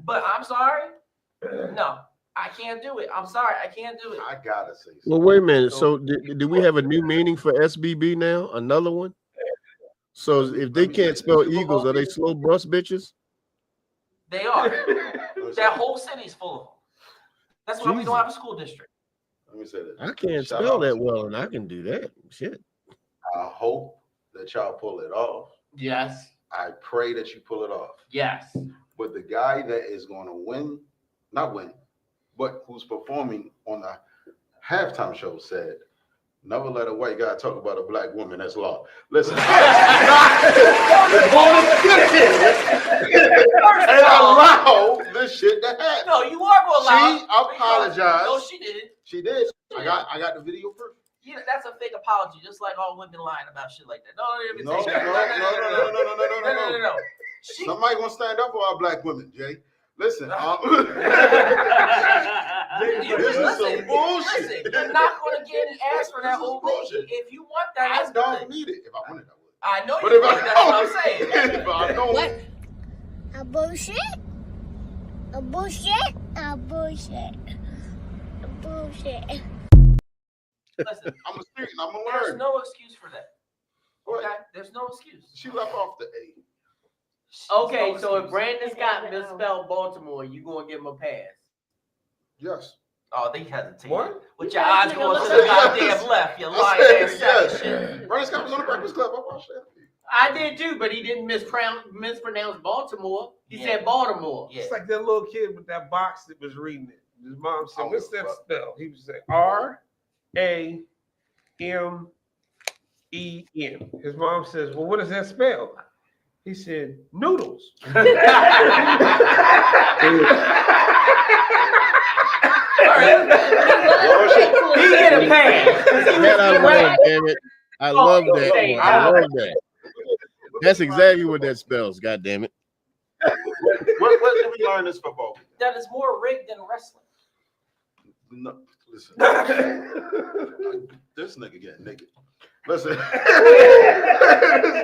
S6: but I'm sorry. No, I can't do it. I'm sorry, I can't do it.
S10: I gotta say something.
S5: Well, wait a minute. So do we have a new meaning for SBB now? Another one? So if they can't spell Eagles, are they slow bus bitches?
S6: They are. That whole city's full of them. That's why we don't have a school district.
S10: Let me say this.
S5: I can't spell that well, and I can do that. Shit.
S10: I hope that y'all pull it off.
S1: Yes.
S10: I pray that you pull it off.
S1: Yes.
S10: But the guy that is going to win, not win, but who's performing on the halftime show said, never let a white guy talk about a black woman. That's law. Listen. And allow this shit to happen.
S6: No, you are going to allow.
S10: She apologized.
S6: No, she didn't.
S10: She did. I got the video proof.
S6: Yeah, that's a fake apology, just like all women lying about shit like that. No.
S10: Somebody gonna stand up for our black women, Jay. Listen, this is some bullshit.
S6: Listen, you're not gonna get any ass for that old lady. If you want that,
S10: I don't need it. If I wanted, I would.
S6: I know
S10: But
S6: you
S10: if
S6: want
S10: I
S6: it, that's what I'm
S10: don't,
S6: saying.
S10: if I don't,
S12: What? A bullshit? A bullshit? A bullshit. A bullshit.
S6: Listen,
S10: I'm a student. I'm gonna
S6: there's
S10: learn.
S6: no excuse for that.
S10: What?
S6: Okay, there's no excuse.
S10: She left off the A.
S1: Okay,
S6: No
S1: so if
S6: excuse.
S1: Brandon Scott misspelled Baltimore, you gonna give him a pass?
S10: Yes.
S6: Oh, they hesitate.
S3: What?
S6: With your eyes going to
S10: I
S6: the
S10: said
S6: goddamn
S10: yes.
S6: left, you
S10: I
S6: lying
S10: said
S6: ass sack
S10: yes.
S6: of shit.
S10: Brandon Scott was on the Breakfast Club. I watched that.
S1: I did too, but he didn't mispronounce Baltimore. He
S6: Yeah.
S1: said Baltimore.
S6: Yeah.
S3: It's like that little kid with that box that was reading it. His mom said,
S10: Oh,
S3: "What's that
S10: fuck.
S3: spell?" He was saying RAMEN. His mom says, "Well, what does that spell?" He said, "Noodles."
S1: He get a pass.
S5: That I love, damn it. I love that one. I love that. That's exactly what that spells, god damn it.
S10: What did we learn this football?
S6: That is more rigged than wrestling.
S10: No, listen. This nigga getting naked. Listen. It's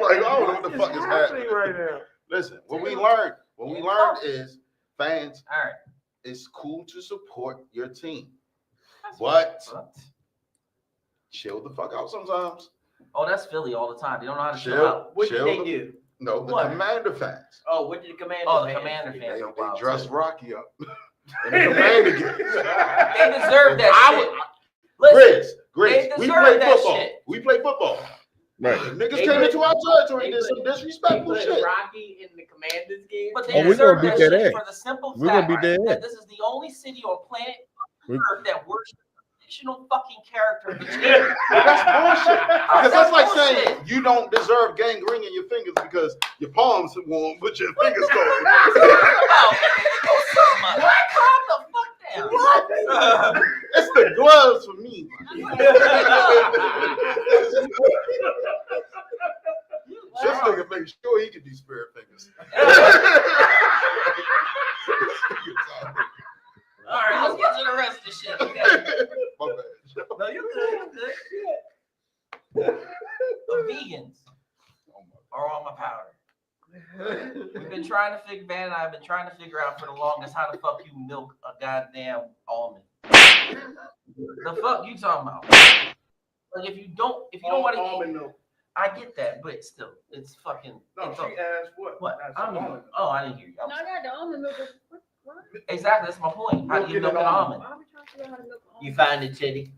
S10: like, I don't know what the fuck is happening
S3: right now.
S10: Listen, what we learned is fans,
S6: All right.
S10: it's cool to support your team. But chill the fuck out sometimes.
S6: Oh, that's Philly all the time. They don't know how to chill
S10: Chill.
S6: out.
S1: What did
S10: Chill
S1: they
S10: the-
S1: do?
S10: No, the
S6: What?
S10: Commander fans.
S1: Oh, what did the Commander?
S6: Oh, the
S1: fans
S6: Commander
S1: do?
S6: fans
S10: They
S6: are wild.
S10: dress
S6: too.
S10: Rocky up. And the Commander gets.
S6: They deserve that shit.
S10: Griggs,
S6: they
S10: we
S6: deserve
S10: play
S6: that
S10: football.
S6: shit.
S10: We play football.
S5: Right.
S10: Niggas
S1: They
S10: came
S1: put-
S10: into our territory and
S1: they
S10: did some
S1: put-
S10: disrespectful
S1: They put
S10: shit.
S1: Rocky in the Commanders game.
S6: But
S5: Oh,
S6: they
S5: we
S6: deserve
S5: gonna
S6: that
S5: beat that
S6: shit
S5: ass.
S6: for the simple
S5: We gonna
S6: fact
S5: beat that
S6: that
S5: ass.
S6: this is the only city on planet
S5: We-
S6: Earth that worships fictional fucking character.
S10: That's bullshit. Because that's like
S6: bullshit.
S10: saying you don't deserve gangrene in your fingers because your palms are warm, but your fingers cold.
S6: What? Calm the fuck down.
S10: What? It's the gloves for me. This nigga make sure he can do spirit fingers.
S6: All right, let's get to the rest of the shit. Okay.
S10: My bad.
S6: No, you're good. You're good. The vegans are on my powder. We've been trying to figure, Van and I have been trying to figure out for the longest how the fuck you milk a goddamn almond. The fuck you talking about? Like if you don't want to
S2: almond milk.
S6: I get that, but still, it's fucking.
S2: No,
S6: it's
S2: she asked what?
S6: What?
S2: Almond.
S6: Oh, I didn't hear you.
S4: No, I got the almond milk. What?
S6: Exactly, that's my point. How do you milk an almond?
S4: Why are we trying to figure out how to milk an almond?
S1: You find a titty.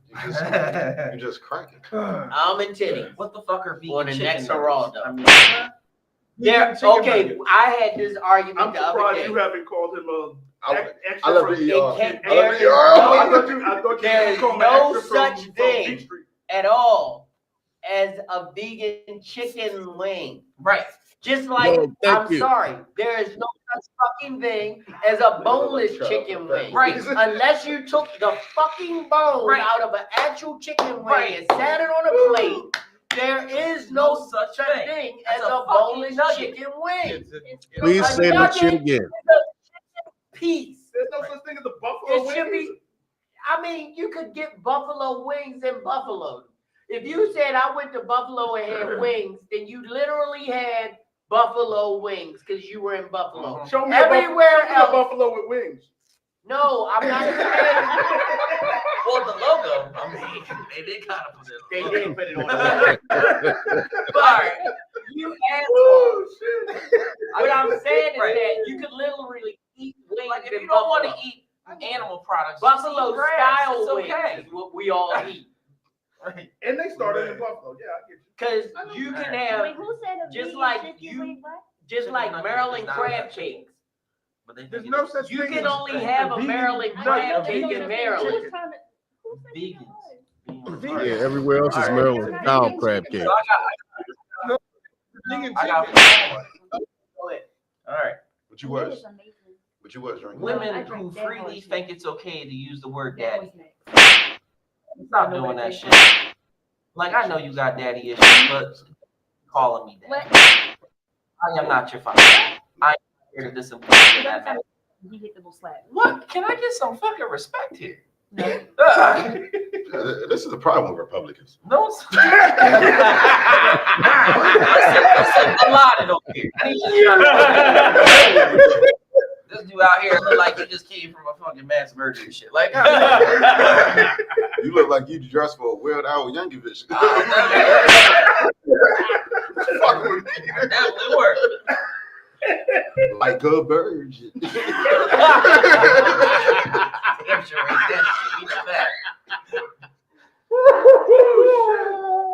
S10: You just crack it.
S1: Almond titty.
S6: What the fuck are vegan
S1: On the
S6: chicken
S1: next
S6: nuggets?
S1: Geraldo. Yeah, okay. I had this argument
S2: I'm
S1: the other
S2: surprised
S1: day.
S2: you haven't called him extra.
S10: I love
S2: from-
S10: the
S1: It can't-
S10: I love
S1: there
S10: the
S1: is
S2: I thought you
S1: There's
S2: called him
S1: no
S2: extra from
S1: such
S2: Beach
S1: thing
S2: Street.
S1: at all as a vegan chicken wing.
S6: Right.
S1: Just like,
S5: No, thank
S1: I'm
S5: you.
S1: sorry, there is no such fucking thing as a boneless chicken wing.
S6: Right.
S1: Unless you took the fucking bone
S6: Right.
S1: out of an actual chicken wing
S6: Right.
S1: and sat it on a plate, there is no such thing as
S6: That's
S1: a
S6: a fucking
S1: boneless
S6: nugget.
S1: chicken wing.
S5: Please say that shit again.
S1: Piece.
S2: There's no such thing as a buffalo
S1: It should
S2: wing.
S1: be. I mean, you could get buffalo wings in Buffalo. If you said I went to Buffalo and had wings, then you literally had buffalo wings because you were in Buffalo.
S2: Show me
S1: Everywhere
S2: a
S1: else.
S2: buffalo with wings.
S1: No, I'm not saying.
S6: Well, the logo, I mean, they did kind of put it on.
S1: They did put it on.
S6: But, all right, you
S2: Oh,
S6: asshole.
S1: What I'm saying is
S6: Right.
S1: that you could literally eat wings
S6: Like, if
S1: in
S6: you don't want
S1: Buffalo.
S6: to eat animal products,
S1: Buffalo
S6: just eat grass.
S1: style
S6: It's
S1: wings
S6: okay.
S1: is what we all eat.
S6: Right.
S2: And they started in Buffalo. Yeah, I get you.
S1: Because you can have,
S4: Wait, who said a
S1: just
S4: vegan
S1: like
S4: chicken
S1: you-
S4: wing what?
S1: just
S6: Chicken
S1: like
S6: nuggets
S1: Maryland
S6: is not
S1: crab
S6: a-
S1: cakes.
S6: But they
S2: There's
S6: think
S2: no
S6: it's
S2: such
S1: You
S2: thing
S1: can
S2: as
S1: only
S2: a
S1: have a
S2: vegan
S1: Maryland
S2: nugget.
S1: crab
S2: A
S1: cake
S2: vegan
S1: in Maryland.
S4: Who was trying to- who said
S6: vegans.
S4: that?
S5: Yeah, everywhere else is
S6: All right.
S5: Maryland style crab cake.
S6: So I got one more. All right.
S10: But you
S4: That
S10: was.
S4: is amazing.
S10: But you was drinking.
S4: I
S6: Women
S4: drink
S6: who
S4: that
S6: freely
S4: much.
S6: think it's okay to use the word
S4: That
S6: daddy.
S4: was next.
S6: Stop doing that shit. Like, I know you got daddy issues, but calling me daddy.
S4: What?
S6: I am not your father. I am here to disappoint you in that matter.
S4: You hit the little slap.
S6: What? Can I get some fucking respect here?
S4: No.
S10: This is the problem with Republicans.
S6: No. Listen, I'm lying over here. I need you to this dude out here look like he just came from a fucking mass murder and shit. Like,
S10: You look like you dressed for a Weird Al Yankovic.
S6: definitely work.
S10: Like a virgin.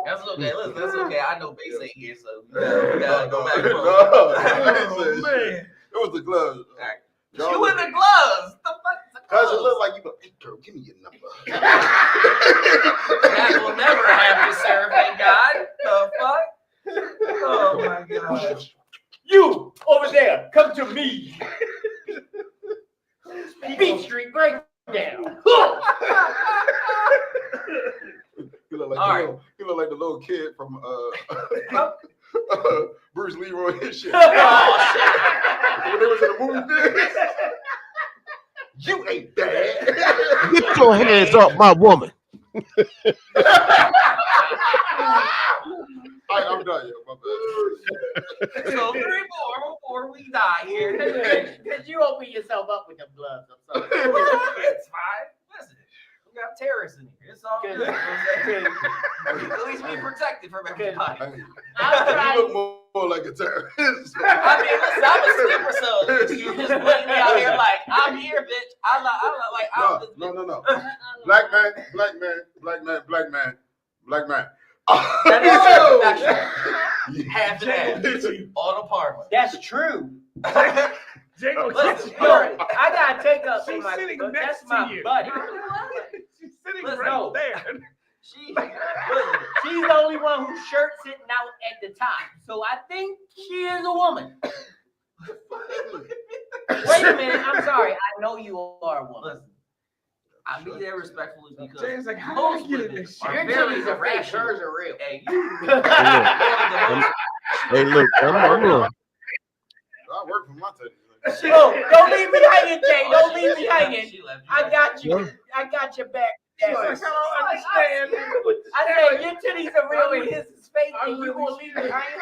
S6: That's okay. Listen, that's okay. I know Base ain't here, so we gotta go back.
S10: No, man. It was the gloves.
S6: All right. You in the gloves? The fuck?
S10: Cause it looked like you go, hey girl, give me your number.
S6: That will never happen, sir. Thank God. The fuck? Oh my God.
S1: You over there, come to me. Beach Street breakdown.
S10: You look like
S6: All right.
S10: you look like the little kid from Bruce Leroy and shit.
S6: Oh, shit.
S10: When they was in the movie theater. You ain't bad.
S5: Get your hands off my woman.
S10: I'm done, yo. My bad.
S6: So 3 more before we die here.
S1: Because you open yourself up with them gloves. I'm sorry.
S6: It's fine. Listen, we got terrorists in here. It's all good.
S1: Good.
S6: At least be protected from everybody.
S10: Hey,
S1: I'm
S10: you
S1: trying.
S10: look more like a terrorist.
S6: I mean, listen, I'm a sleeper cell. You just putting me out here like, I'm here, bitch. I'm not like, I'm just,
S10: No. Black man.
S6: That is true. Half and half. On apartment.
S1: That's true.
S6: Listen,
S1: Yo, I gotta take up for my.
S3: sitting
S1: That's
S3: next to
S1: my
S3: you.
S1: buddy.
S3: She's sitting
S2: She's right there.
S1: She's the only one whose shirt sitting out at the top. So I think she is a woman. Wait a minute. I'm sorry. I know you are a woman.
S6: Listen, I mean that respectfully because
S2: James like, how
S6: most
S2: do I get
S6: women
S2: this
S6: are
S1: Your
S6: very
S1: titties are fake.
S6: irrational.
S1: Hers are real.
S6: Hey, you.
S5: Hey, look, I'm
S10: I work for my titties.
S1: Don't leave me hanging, Jay. Don't leave me hanging. I got you. I got your back.
S2: She's like, I don't understand.
S1: I said your titties are real and his is fake, and you gonna leave me hanging?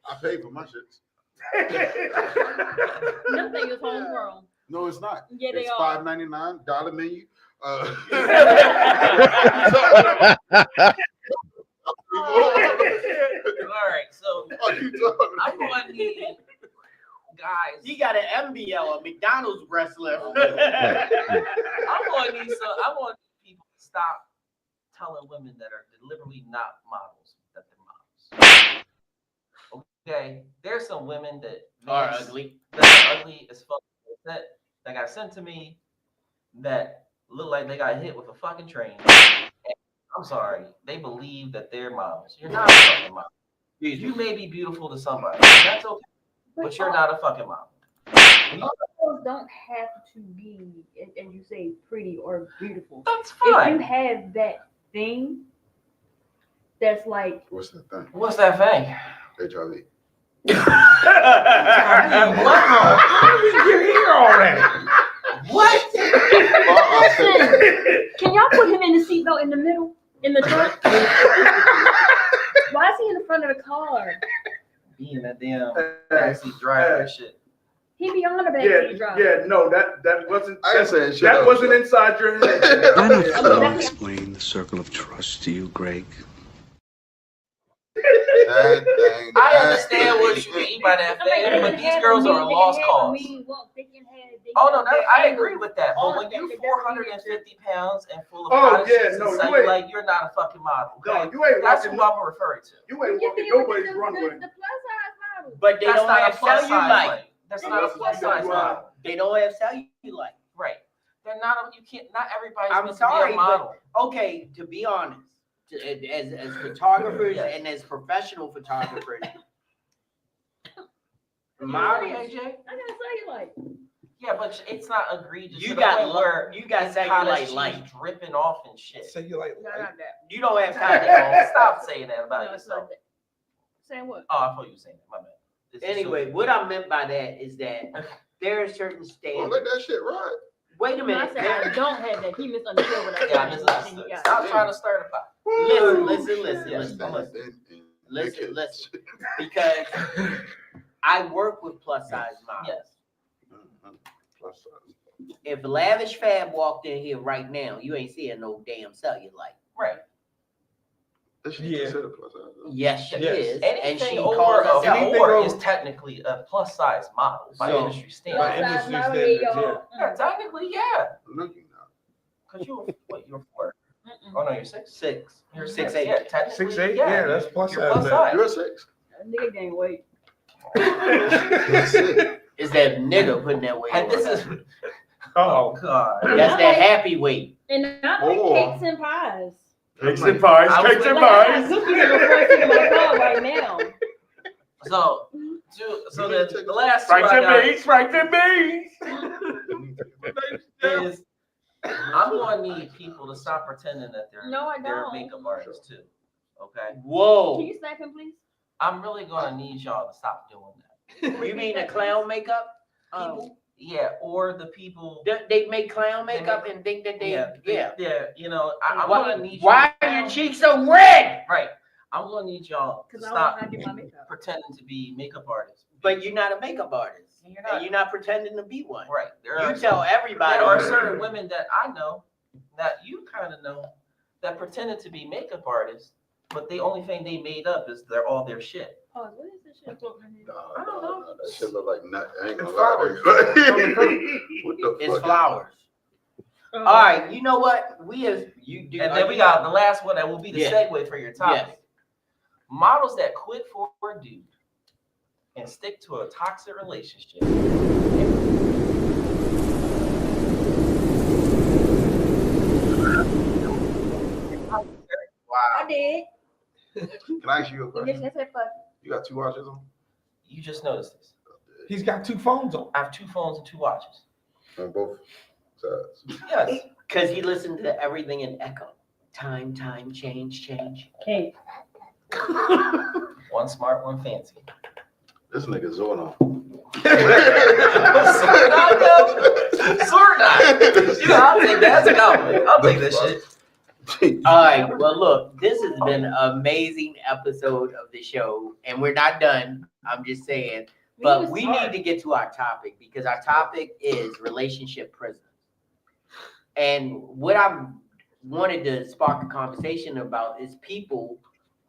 S10: I pay for my shit.
S4: Nothing is homegrown.
S10: No, it's not.
S4: Yeah, they
S10: it's
S4: are.
S10: $5.99 dollar menu.
S6: All right, so I'm going to need guys.
S1: You got an MBL, a McDonald's wrestler.
S6: I'm going to need people to stop telling women that are deliberately not models that they're models. Okay, there's some women that
S1: are ugly.
S6: That are ugly as fuck. That got sent to me that look like they got hit with a fucking train. And I'm sorry, they believe that they're models. You're not a fucking model. You may be beautiful to somebody. That's okay, but you're not a fucking model.
S4: Models don't have to be, as you say, pretty or beautiful.
S6: That's fine.
S4: If you have that thing, that's like.
S10: What's that thing?
S6: What's that thing?
S10: HIV.
S3: Wow! How did we get here already?
S4: What? Can y'all put him in the seatbelt in the middle, in the trunk? Why is he in the front of the car?
S6: Be in that damn backseat driver and shit.
S4: He be on the backseat driver.
S2: Yeah, no, that wasn't.
S10: I ain't saying shit.
S2: That wasn't inside your head.
S13: I know Phil explain the circle of trust to you, Greg.
S6: I understand what you mean by that, but these girls are a lost cause. Oh no, I agree with that. But when you're 450 pounds and full of potty like you're not a fucking model. Okay?
S2: No, you ain't.
S6: That's who I'm referring to.
S2: You ain't walking nobody's runway.
S4: The plus size model.
S1: But they don't have cellulite.
S6: That's not a plus size model.
S1: They don't have cellulite.
S6: Right. They're not. You can't. Not everybody's
S1: I'm
S6: meant
S1: sorry,
S6: to be a model.
S1: but okay. To be honest, as photographers and as professional photographers,
S6: Model, AJ.
S4: I got cellulite.
S6: Yeah, but it's not egregious.
S1: You got where you got
S6: cellulite
S1: like
S6: dripping off and shit.
S3: Cellulite.
S1: You don't have cellulite.
S6: Stop saying that about yourself.
S4: Saying what?
S6: Oh, I thought you were saying that. My bad.
S1: Anyway, what I meant by that is that there are certain standards.
S10: Let that shit ride.
S1: Wait a minute.
S4: I said I don't have that. He misunderstood what I said.
S6: Yeah, I misunderstood. Stop trying to stir the pot.
S1: Listen. Because I work with plus size models.
S6: Yes.
S10: Plus size.
S1: If Lavish Fab walked in here right now, you ain't seeing no damn cellulite.
S6: Right.
S10: Is she considered plus size?
S1: Yes, she is.
S6: Anything
S1: And she
S6: over
S1: calls
S6: a
S1: herself
S6: four is technically a plus size model by industry standards.
S4: Plus size model, yeah.
S6: Yeah, technically, yeah.
S10: No, you not.
S6: Because you're 4. Oh no, you're 6.
S1: 6.
S6: You're
S1: 6'8".
S6: Yeah, technically,
S3: 6'8". Yeah, that's plus
S6: you're
S3: size.
S6: plus size.
S10: You're a 6.
S4: Nigga gain weight.
S1: Is that nigga putting that weight
S6: And
S1: on
S6: this
S1: her?
S6: is.
S3: Oh
S6: God.
S1: That's that happy weight.
S4: And not like cakes and pies.
S3: Cakes and pies. Cakes and pies.
S4: I'm looking at the front of my car right now.
S6: So the last
S3: Franks
S6: two I
S3: and
S6: got
S3: beans. Franks and beans.
S6: is I'm going to need people to stop pretending that they're makeup artists too. Okay.
S1: Whoa.
S4: Can you snap him, please?
S6: I'm really going to need y'all to stop doing that.
S1: You mean the clown makeup people?
S6: Yeah, or the people
S1: They make clown makeup and think that they
S6: you know, I'm going to need
S1: Why are your cheeks so red?
S6: Right. I'm going to need y'all to
S4: Because I
S6: stop
S4: don't know how to do my makeup.
S6: pretending to be makeup artists.
S1: But you're not a makeup artist.
S6: And you're not.
S1: And you're not pretending to be one.
S6: Right.
S1: You tell everybody.
S6: There are certain women that I know that you kind of know that pretended to be makeup artists, but the only thing they made up is all their shit.
S4: Oh, what is this shit?
S6: I don't know.
S10: That shit look like nut. I ain't gonna
S3: It's
S10: lie.
S3: flowers.
S10: What the
S1: It's
S10: fuck?
S1: flowers. All right, you know what? You do.
S6: And then we got the last one that will be the
S1: Yeah.
S6: segue for your topic.
S1: Yes.
S6: Models that quit for a dude and stick to a toxic relationship.
S10: Can I ask you a question?
S4: Yes, but
S10: You got 2 watches on?
S6: You just noticed this.
S3: He's got 2 phones on.
S6: I have 2 phones and 2 watches.
S10: On both sides.
S6: Yes.
S1: Because he listened to everything in echo. Time, change.
S4: okay.
S6: One smart, one fancy.
S10: This nigga's on.
S6: I'll take that as a compliment. I'll take that shit.
S1: All right. Well, look, this has been an amazing episode of the show, and we're not done. I'm just saying, but we need to get to our topic because our topic is relationship prisons. And what I wanted to spark a conversation about is people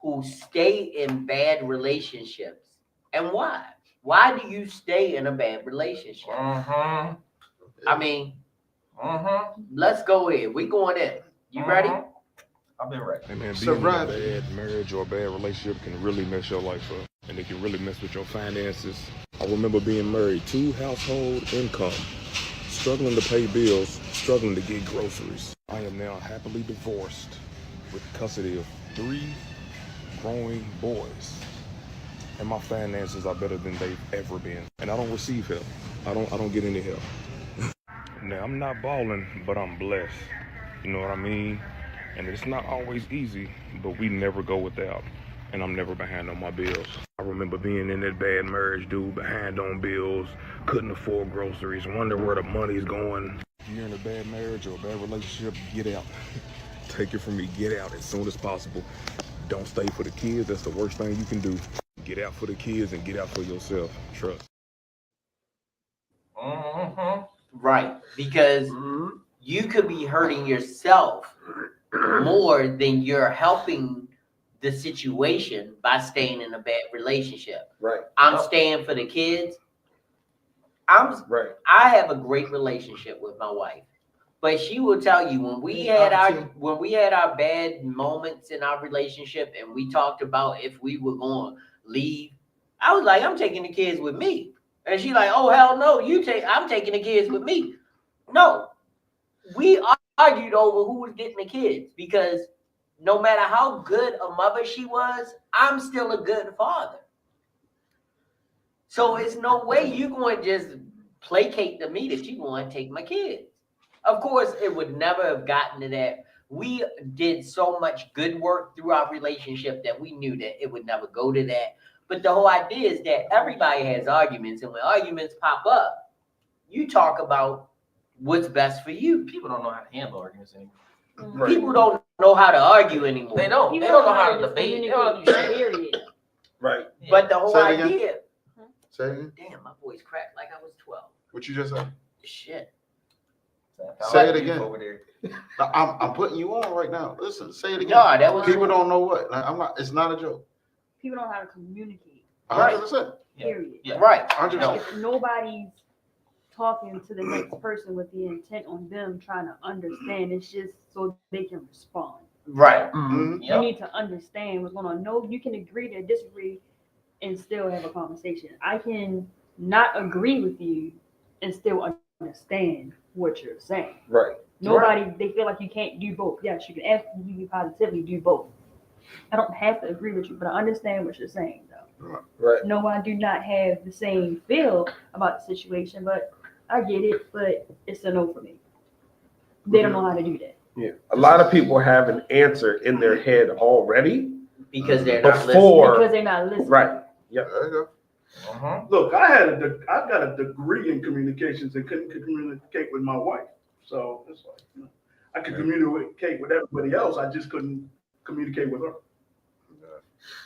S1: who stay in bad relationships and why. Why do you stay in a bad relationship? I mean, let's go in. We going in. You ready?
S6: I've been ready.
S7: Hey man, being in a bad marriage or a bad relationship can really mess your life up. And it can really mess with your finances. I remember being married, 2 household income, struggling to pay bills, struggling to get groceries. I am now happily divorced with custody of 3 growing boys. And my finances are better than they've ever been. And I don't receive help. I don't get any help. Now, I'm not balling, but I'm blessed. You know what I mean? And it's not always easy, but we never go without. And I'm never behind on my bills. I remember being in that bad marriage, dude, behind on bills, couldn't afford groceries, wonder where the money's going. If you're in a bad marriage or a bad relationship, get out. Take it from me, get out as soon as possible. Don't stay for the kids, that's the worst thing you can do. Get out for the kids and get out for yourself, trust.
S1: Right, because you could be hurting yourself more than you're helping the situation by staying in a bad relationship.
S3: Right.
S1: I'm staying for the kids. I have a great relationship with my wife, but she will tell you when we had our bad moments in our relationship and we talked about if we were going to leave, I was like, I'm taking the kids with me. And she's like, oh, hell no, I'm taking the kids with me. No, we argued over who was getting the kids because no matter how good a mother she was, I'm still a good father. So it's no way you're going to just placate to me that you want to take my kids. Of course, it would never have gotten to that. We did so much good work through our relationship that we knew that it would never go to that. But the whole idea is that everybody has arguments, and when arguments pop up, you talk about what's best for you.
S6: People don't know how to handle arguments anymore.
S1: Right. People don't know how to argue anymore.
S6: They don't. They don't know how to debate. They don't know
S4: period.
S3: Right.
S1: Yeah. But the whole idea.
S10: Say it again.
S1: Damn, my voice cracked like I was 12.
S10: What you just said?
S1: Shit.
S10: Say it again. I'm putting you on right now. Listen, say it again.
S1: No, that was
S10: people don't know what. Like, I'm not. It's not a joke.
S4: People don't know how to communicate.
S10: 100%.
S4: Period.
S1: Yeah. Right.
S10: 100%.
S4: If nobody's talking to the next person with the intent on them trying to understand, it's just so they can respond.
S1: Right.
S4: You need to understand what's going on. No, you can agree to disagree and still have a conversation. I can not agree with you and still understand what you're saying.
S3: Right.
S4: Nobody, they feel like you can't do both. Yes, you can absolutely positively do both. I don't have to agree with you, but I understand what you're saying, though.
S3: Right.
S4: No, I do not have the same feel about the situation, but I get it, but it's a no for me. They don't know how to do that.
S3: Yeah. A lot of people have an answer in their head already
S1: because they're not
S3: listening.
S4: Because they're not listening.
S3: Right. Yep.
S10: There you go.
S2: Look, I got a degree in communications and couldn't communicate with my wife. So it's like, you know, I could communicate with everybody else. I just couldn't communicate with her.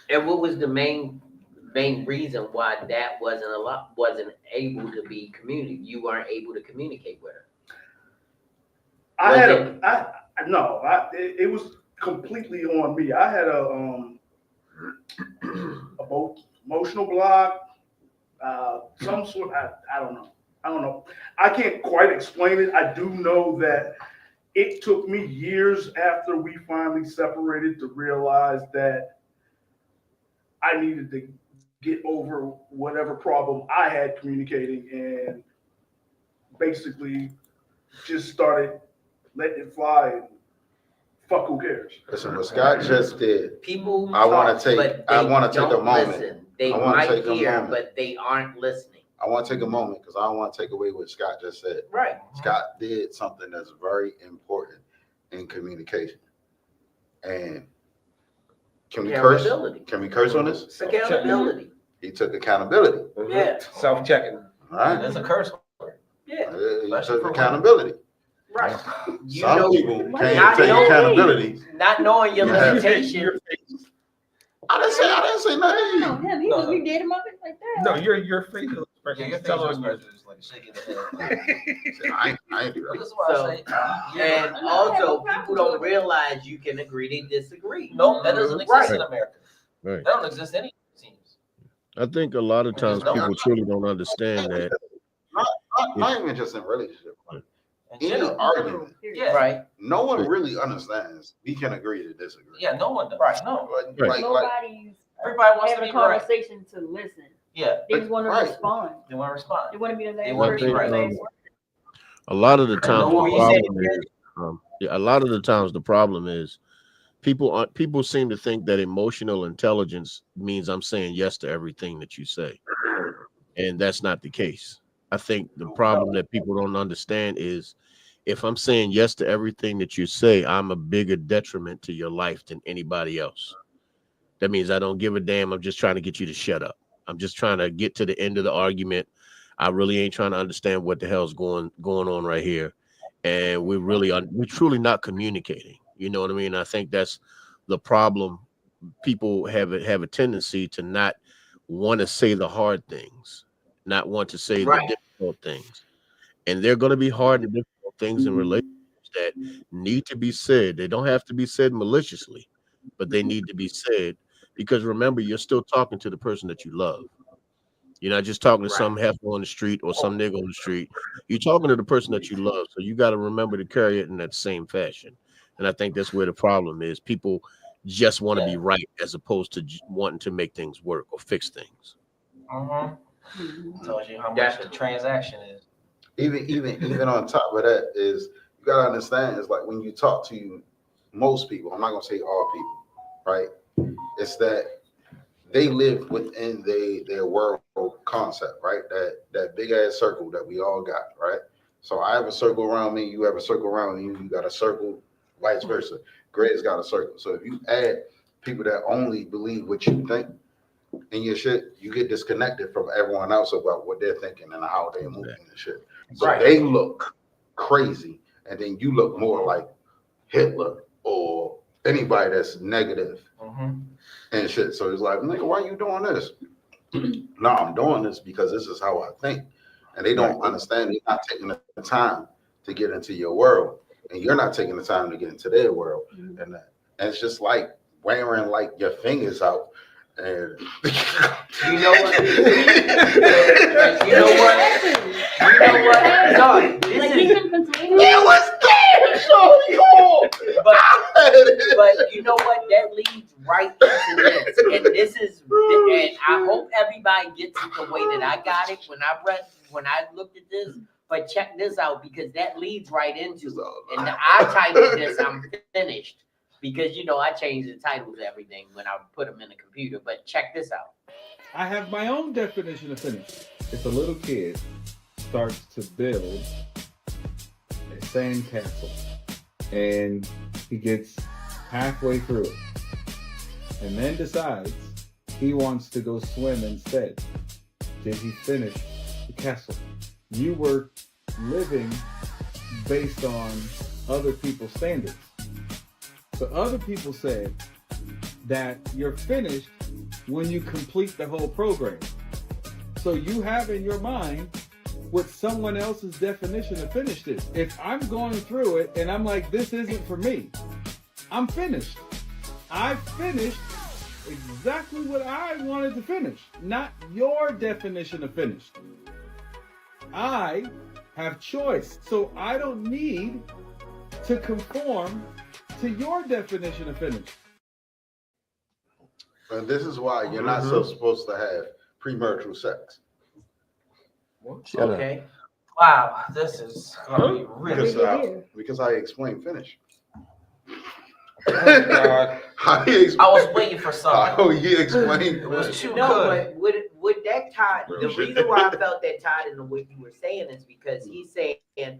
S1: And what was the main reason why that wasn't able to be communicated? You weren't able to communicate with her.
S2: It was completely on me. I had a emotional block, some sort. I don't know. I can't quite explain it. I do know that it took me years after we finally separated to realize that I needed to get over whatever problem I had communicating and basically just started letting it fly and fuck, who cares?
S10: Listen, what Scott just did.
S1: People
S10: I want
S1: talk,
S10: to take.
S1: but
S10: I
S1: they
S10: want to take a
S1: don't
S10: moment.
S1: listen. They
S10: I wanna
S1: might
S10: take a
S1: hear,
S10: moment.
S1: but they aren't listening.
S10: I want to take a moment because I don't want to take away what Scott just said.
S1: Right.
S10: Scott did something that's very important in communication. And can we curse? Can we curse on this?
S1: Accountability.
S10: He took accountability.
S1: Yeah.
S9: Self-checking.
S10: All right.
S6: That's a curse word.
S1: Yeah.
S10: He took accountability.
S1: Right.
S10: Some people can't take accountability.
S1: Not knowing your limitation.
S10: I didn't say nothing.
S4: No, him. You did him up like that.
S9: No, your facial expression.
S6: Yeah, your
S9: is telling
S6: facial
S9: you.
S6: expression is like shaking the head.
S10: I ain't do that.
S6: That's why I say.
S1: And also, people don't realize you can agree to disagree.
S6: No, that doesn't exist in America.
S5: Right.
S6: That don't exist anywhere. It seems.
S5: I think a lot of times people truly don't understand that.
S10: Not even just in relationship.
S6: In
S10: Any argument,
S6: Yeah.
S1: Right.
S10: no one really understands. We can agree to disagree.
S6: Yeah, no one does.
S1: Right.
S6: No.
S10: Like,
S4: Nobody's
S6: Everybody wants to
S4: having
S6: be
S4: a
S6: right.
S4: conversation to listen.
S6: Yeah.
S4: They just want to
S10: Right.
S4: respond.
S6: They want to respond.
S4: They want to be the
S6: They
S4: last
S6: want to be
S4: person.
S6: right.
S5: A lot of the times
S1: No,
S5: the
S1: you said
S5: problem is, a lot of the times the problem is people seem to think that emotional intelligence means I'm saying yes to everything that you say, and that's not the case. I think the problem that people don't understand is if I'm saying yes to everything that you say, I'm a bigger detriment to your life than anybody else. That means I don't give a damn. I'm just trying to get you to shut up. I'm just trying to get to the end of the argument. I really ain't trying to understand what the hell's going on right here. And we're truly not communicating. You know what I mean? I think that's the problem. People have a tendency to not want to say the hard things, not want to say the difficult things. And they're going to be hard and difficult things in relationships that need to be said. They don't have to be said maliciously, but they need to be said because remember, you're still talking to the person that you love. You're not just talking to some heifer on the street or some nigga on the street. You're talking to the person that you love. So you got to remember to carry it in that same fashion. And I think that's where the problem is. People just want to be right as opposed to wanting to make things work or fix things.
S6: Tells you how much the transaction is.
S10: Even on top of that is you gotta understand is like when you talk to most people, I'm not gonna say all people, right? It's that they live within their world concept, right? That big ass circle that we all got, right? So I have a circle around me, you have a circle around you, you got a circle, vice versa. Greg's got a circle. So if you add people that only believe what you think in your shit, you get disconnected from everyone else about what they're thinking and how they're moving and shit. So they look crazy, and then you look more like Hitler or anybody that's negative and shit. So it's like, nigga, why you doing this? No, I'm doing this because this is how I think. And they don't understand. They're not taking the time to get into your world, and you're not taking the time to get into their world. And it's just like wearing like your fingers out. And
S1: you know what? You know what? No, this it was there, so cool. But you know what? That leads right into this, and this is, and I hope everybody gets it the way that I got it when I looked at this. But check this out because that leads right into it, and I titled this "I'm Finished." Because, you know, I change the titles of everything when I put them in the computer. But check this out.
S14: I have my own definition of finish. If a little kid starts to build a sand castle and he gets halfway through it and then decides he wants to go swim instead, did he finish the castle? You were living based on other people's standards. So other people said that you're finished when you complete the whole program. So you have in your mind what someone else's definition of finished is. If I'm going through it and I'm like, this isn't for me, I'm finished. I finished exactly what I wanted to finish, not your definition of finished. I have choice, so I don't need to conform to your definition of finish.
S10: And this is why you're not so supposed to have premarital sex.
S1: Okay.
S6: Wow, this is gonna be really
S10: because I explained finish.
S14: God.
S10: How he
S6: I was waiting for something.
S10: How he explained
S6: It was too
S1: No,
S6: good.
S1: but with that tied,
S10: Real
S1: the
S10: shit.
S1: reason why I felt that tied into what you were saying is because he's saying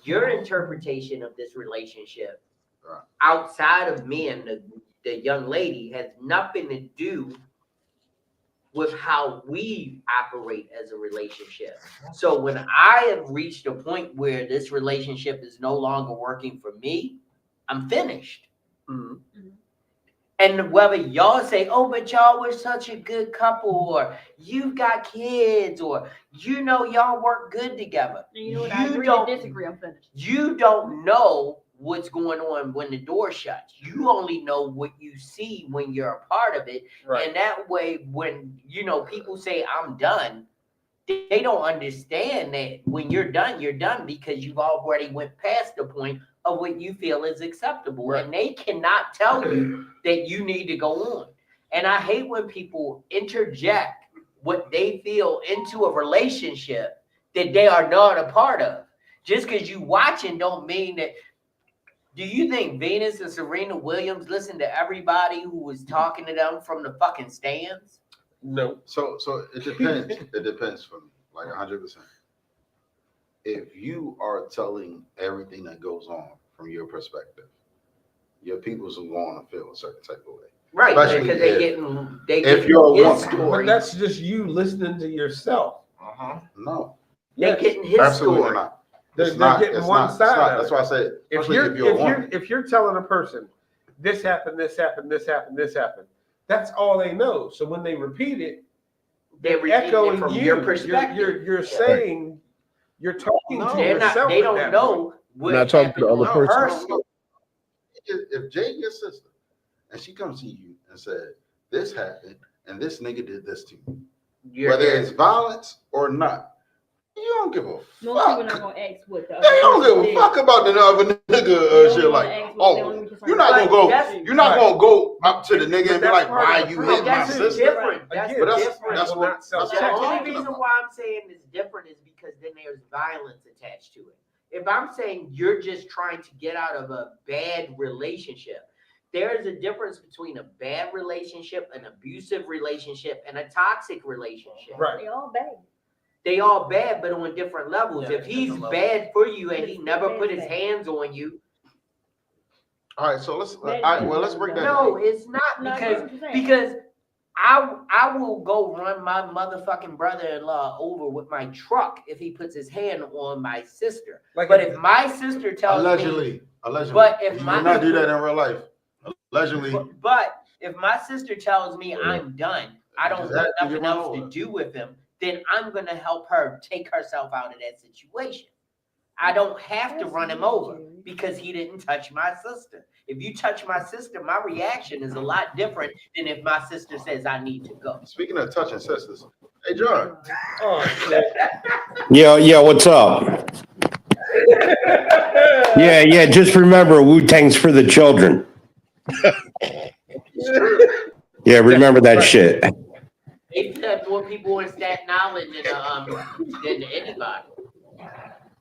S1: your interpretation of this relationship
S10: Right.
S1: outside of me and the young lady has nothing to do with how we operate as a relationship. So when I have reached a point where this relationship is no longer working for me, I'm finished. And whether y'all say, oh, but y'all were such a good couple, or you've got kids, or y'all work good together.
S4: You know what? I agree to disagree. I'm finished.
S1: You don't know what's going on when the door shuts. You only know what you see when you're a part of it.
S3: Right.
S1: And that way, when people say I'm done, they don't understand that when you're done because you've already went past the point of what you feel is acceptable. Right. And they cannot tell you that you need to go on. And I hate when people interject what they feel into a relationship that they are not a part of. Just because you watching don't mean that. Do you think Venus and Serena Williams listened to everybody who was talking to them from the fucking stands?
S3: No.
S10: So it depends. It depends for me, like 100%. If you are telling everything that goes on from your perspective, your people's are going to feel a certain type of way.
S1: Right,
S10: especially
S1: because they get
S10: if you're a
S1: his
S10: woman.
S1: story.
S3: But that's just you listening to yourself.
S10: No.
S1: They're getting his
S10: Absolutely
S1: story.
S10: not.
S3: They're getting one side.
S10: That's why I said
S3: If you're telling a person this happened, this happened, this happened, this happened, that's all they know. So when they repeat it, they're echoing
S1: from
S3: you.
S1: your perspective.
S3: You're saying you're talking to yourself.
S1: They don't know what
S5: not talking to the other person.
S10: If Jay, your sister, and she comes to you and said, this happened and this nigga did this to you, whether it's violence or not, you don't give a fuck.
S4: Most people not gonna ask what the
S10: They don't give a fuck about the other nigga shit. Like, oh, you're not gonna go up to the nigga and be like, why you hit my sister?
S1: Different. That's different.
S10: That's
S1: The only reason why I'm saying it's different is because then there's violence attached to it. If I'm saying you're just trying to get out of a bad relationship, there is a difference between a bad relationship, an abusive relationship, and a toxic relationship.
S3: Right.
S4: They all bad.
S1: They all bad, but on different levels. If he's bad for you and he never put his hands on you.
S10: All right, so let's break that.
S1: No, it's not because I will go run my motherfucking brother-in-law over with my truck if he puts his hand on my sister. But if my sister tells me, but if
S10: you
S1: my
S10: do not do that in real life. Allegedly.
S1: But if my sister tells me I'm done, I don't want nothing else to do with him, then I'm gonna help her take herself out of that situation. I don't have to run him over because he didn't touch my sister. If you touch my sister, my reaction is a lot different than if my sister says I need to go.
S10: Speaking of touching sisters, hey John.
S3: Oh shit.
S11: Yeah, what's up? Yeah, just remember Wu-Tang's for the children. Yeah, remember that shit.
S1: They've had more people in Staten Island than anybody.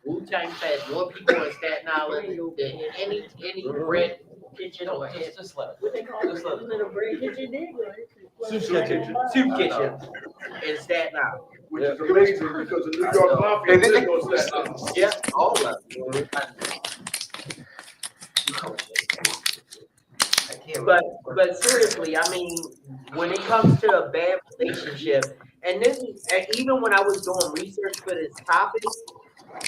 S1: Wu-Tang has more people in Staten Island than any bread kitchen or
S6: just let it.
S1: what they call it?
S4: Little bread kitchen dig.
S1: Soup kitchen in Staten Island.
S2: Which is amazing because the New York Mafia lives on Staten Island.
S1: Yeah, all of them. But seriously, I mean, when it comes to a bad relationship, and even when I was doing research for this topic,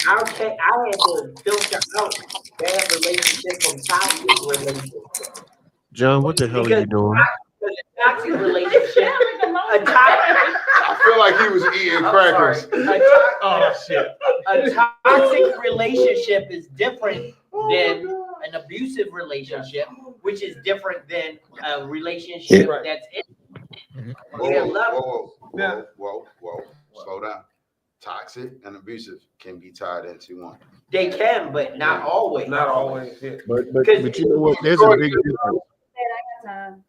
S1: I had to filter out bad relationship from toxic relationship.
S5: John, what the hell are you doing?
S1: A toxic relationship,
S10: I feel like he was eating crackers.
S1: A toxic relationship is different than an abusive relationship, which is different than a relationship that's in.
S10: Whoa. Slow down. Toxic and abusive can be tied into one.
S1: They can, but not always.
S3: Not always. Yeah.
S5: But you know what? There's a big difference.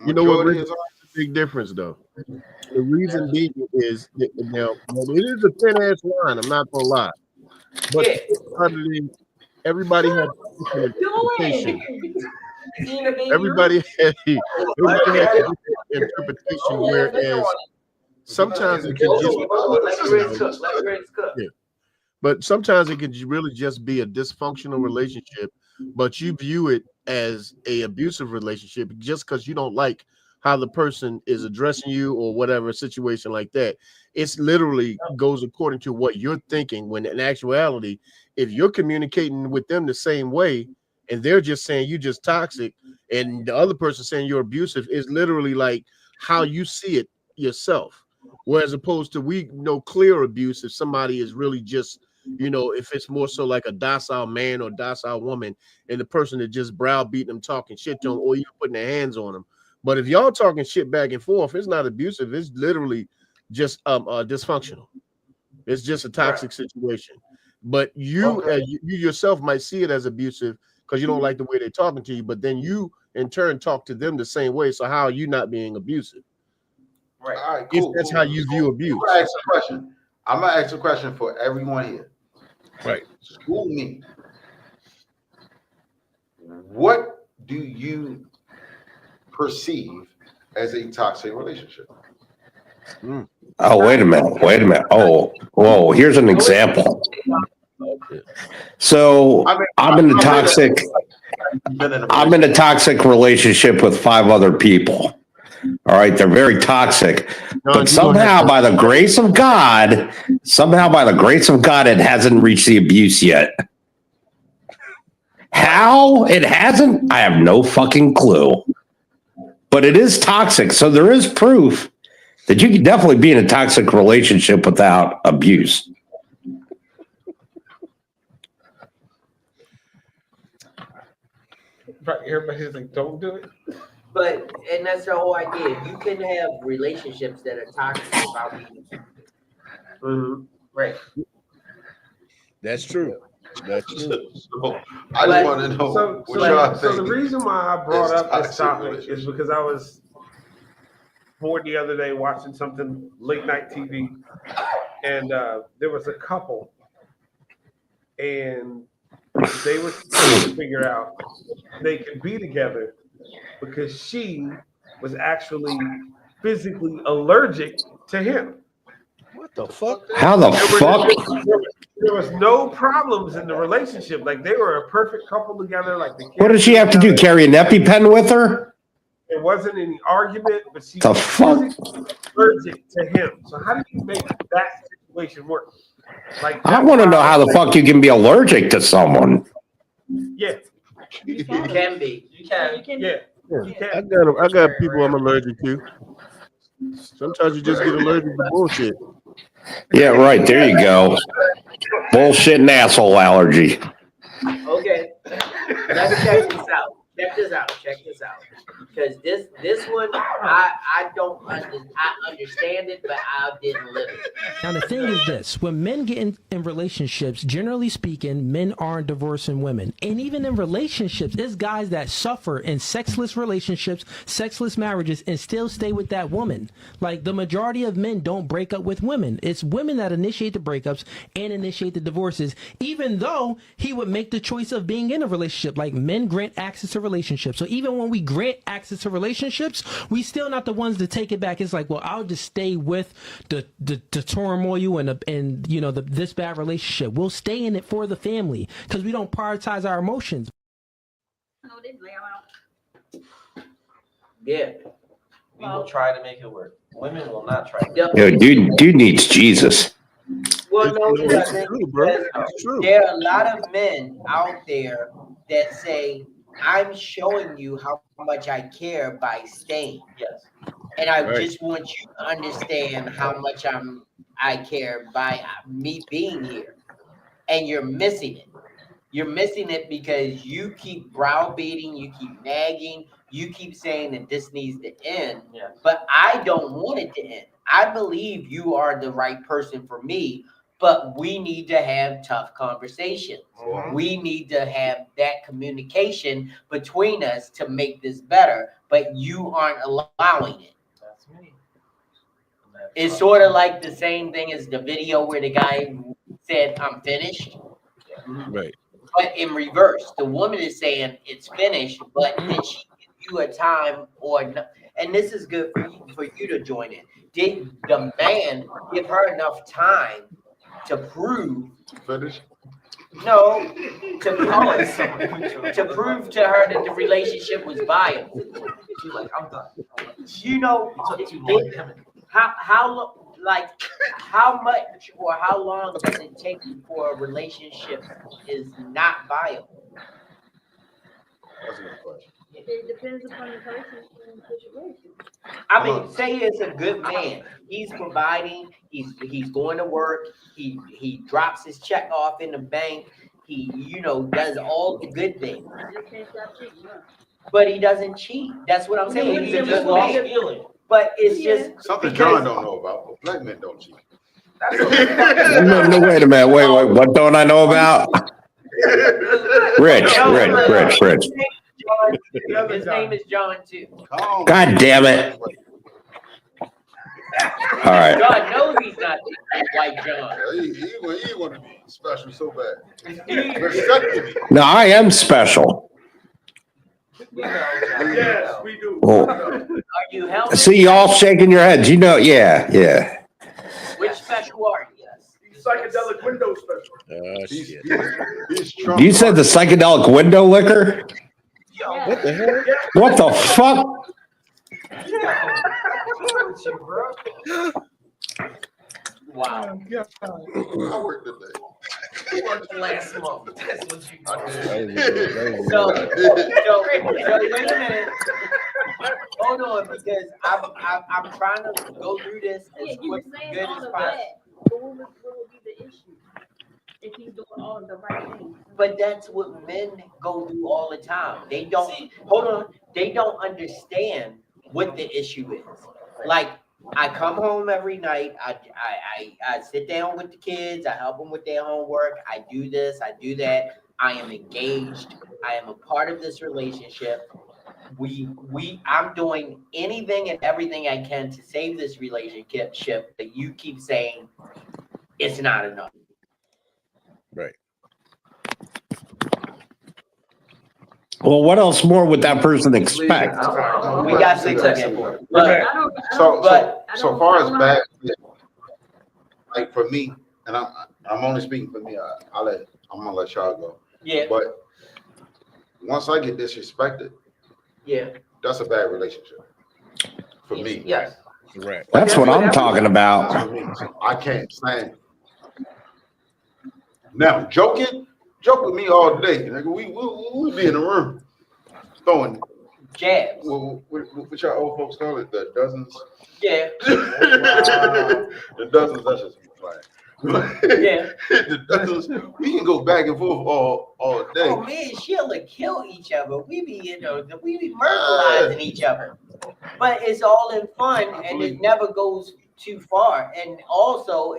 S5: You know what? There's a big difference, though. The reason being is that now it is a thin-ass line. I'm not gonna lie, but everybody has different interpretation. everybody had a different interpretation, whereas sometimes it can just yeah. But sometimes it can really just be a dysfunctional relationship, but you view it as a abusive relationship just because you don't like how the person is addressing you or whatever situation like that. It's literally goes according to what you're thinking, when in actuality, if you're communicating with them the same way and they're just saying you just toxic and the other person saying you're abusive, is literally like how you see it yourself. Whereas opposed to we know clear abuse if somebody is really just, if it's more so like a docile man or docile woman and the person that just browbeating them, talking shit to them, or even putting their hands on them. But if y'all talking shit back and forth, it's not abusive. It's literally just dysfunctional. It's just a toxic situation. But you, you yourself might see it as abusive because you don't like the way they're talking to you. But then you, in turn, talk to them the same way. So how are you not being abusive?
S10: Right. All right. Cool.
S5: If that's how you view abuse.
S10: I'm gonna ask a question for everyone here.
S5: Right.
S10: School me. What do you perceive as a toxic relationship?
S11: Oh, wait a minute. Oh, whoa, here's an example. So I'm in a toxic relationship with 5 other people. All right, they're very toxic, but somehow by the grace of God, it hasn't reached the abuse yet. How it hasn't, I have no fucking clue. But it is toxic, so there is proof that you can definitely be in a toxic relationship without abuse.
S3: Right, everybody's like, don't do it.
S1: And that's the whole idea. You can have relationships that are toxic without being. Right.
S5: That's true. That's true.
S10: I just want to know what y'all think.
S3: So the reason why I brought up this topic is because I was bored the other day watching something late night TV, and there was a couple, and they were trying to figure out they could be together because she was actually physically allergic to him.
S5: What the fuck?
S11: How the fuck?
S3: There was no problems in the relationship. Like, they were a perfect couple together. Like,
S11: what does she have to do? Carry an EpiPen with her?
S3: There wasn't any argument, but she
S11: the
S3: was
S11: fuck?
S3: allergic to him. So how do you make that situation work? Like,
S11: I want to know how the fuck you can be allergic to someone.
S3: Yeah,
S1: you can be. You can.
S3: Yeah.
S5: I got people I'm allergic to. Sometimes you just get allergic to bullshit.
S11: Yeah, right. There you go. Bullshit and asshole allergy.
S1: Okay. Let's check this out. Check this out. Because this one, I understand it, but I didn't live it.
S15: Now the thing is this: when men get in relationships, generally speaking, men aren't divorcing women, and even in relationships, there's guys that suffer in sexless relationships, sexless marriages, and still stay with that woman. Like, the majority of men don't break up with women; it's women that initiate the breakups and initiate the divorces. Even though he would make the choice of being in a relationship, like men grant access to relationships. So even when we grant access to relationships, we still not the ones to take it back. It's like, well, I'll just stay with the turmoil and this bad relationship. We'll stay in it for the family because we don't prioritize our emotions.
S1: Yeah.
S6: We will try to make it work. Women will not try.
S11: Yo, dude needs Jesus.
S1: Well, no,
S5: It's true, bro. It's true.
S1: There are a lot of men out there that say, I'm showing you how much I care by staying.
S6: Yes.
S1: And I just want you to understand how much I care by me being here. And you're missing it. You're missing it because you keep browbeating, you keep nagging, you keep saying that this needs to end.
S6: Yes.
S1: But I don't want it to end. I believe you are the right person for me, but we need to have tough conversations. Mm-hmm. We need to have that communication between us to make this better, but you aren't allowing it.
S6: That's me.
S1: It's sort of like the same thing as the video where the guy said, I'm finished.
S5: Right.
S1: But in reverse, the woman is saying it's finished, but did she give you a time or not? And this is good for you to join in. Did the man give her enough time to prove
S10: Finish.
S1: no, to prove to her that the relationship was viable?
S6: She's like, I'm done.
S1: You know,
S6: It took too long. Damn it.
S1: how much or how long does it take before a relationship is not viable?
S10: That's a good question.
S4: It depends upon the person and the situation.
S1: I mean, say it's a good man. He's providing. He's going to work. He drops his check off in the bank. He does all the good things.
S4: You just can't stop cheating, huh?
S1: But he doesn't cheat. That's what I'm saying. He's a good man. But it's just
S10: something John don't know about. But black men don't cheat.
S11: No, wait a minute. Wait. What don't I know about? Rich.
S1: His name is John too.
S11: God damn it. All right.
S1: God knows he's not like John.
S10: He want to be special so bad.
S11: No, I am special.
S2: Yes, we do.
S11: Well,
S1: Are you helping?
S11: see y'all shaking your heads. You know, yeah.
S1: Which special are you?
S2: He's psychedelic window special.
S10: He's
S11: You said the psychedelic window liquor?
S5: What the hell?
S11: What the fuck?
S1: Wow.
S10: I worked today.
S6: You worked last month. That's what you
S1: So wait a minute. Hold on, because I'm trying to go through this as quick good as possible.
S4: But what would be the issue if he's doing all of the right things?
S1: But that's what men go through all the time. They don't They don't understand what the issue is. Like, I come home every night. I sit down with the kids. I help them with their homework. I do this. I do that. I am engaged. I am a part of this relationship. I'm doing anything and everything I can to save this relationship, that you keep saying it's not enough.
S5: Right.
S11: Well, what else more would that person expect?
S1: We got 6 seconds.
S10: So far as bad, like for me, and I'm only speaking for me. I'm gonna let y'all go.
S1: Yeah.
S10: But once I get disrespected,
S1: yeah,
S10: that's a bad relationship for me.
S1: Yes.
S5: Right.
S11: That's what I'm talking about.
S10: That's for me. So I can't stand. Now joke with me all day. Nigga, we be in the room throwing
S1: jabs.
S10: What y'all old folks call it? The dozens.
S1: Yeah.
S10: The dozens. That's just fine.
S1: Yeah.
S10: The dozens. We can go back and forth all day.
S1: Oh man, she'll kill each other. We be murderizing each other. But it's all in fun, and it never goes too far. And also,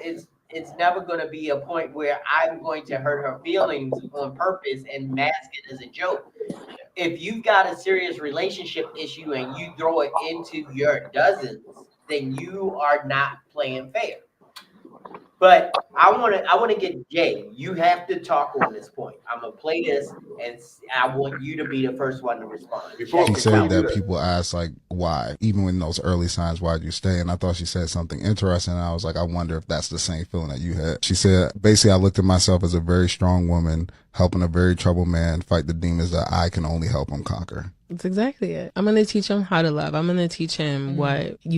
S1: it's never going to be a point where I'm going to hurt her feelings on purpose and mask it as a joke. If you've got a serious relationship issue and you throw it into your dozens, then you are not playing fair. But I want to get Jay. You have to talk on this point. I'm gonna play this, and I want you to be the first one to respond.
S16: She said that people ask like why, even in those early signs, why'd you stay? And I thought she said something interesting. And I was like, I wonder if that's the same feeling that you had. She said, basically, I looked at myself as a very strong woman, helping a very troubled man fight the demons that I can only help him conquer.
S17: That's exactly it. I'm going to teach him how to love. I'm going to teach him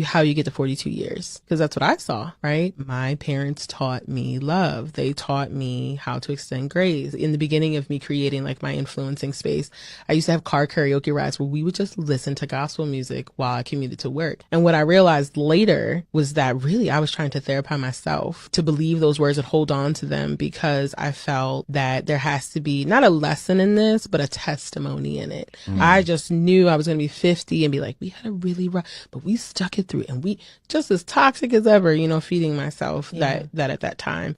S17: how you get to 42 years. Because that's what I saw, right? My parents taught me love. They taught me how to extend grace. In the beginning of me creating like my influencing space, I used to have car karaoke rides where we would just listen to gospel music while I commuted to work. And what I realized later was that really I was trying to therapize myself to believe those words and hold on to them, because I felt that there has to be not a lesson in this, but a testimony in it. I just knew I was going to be 50 and be like, we had a really rough, but we stuck it through, and we just as toxic as ever, feeding myself that at that time.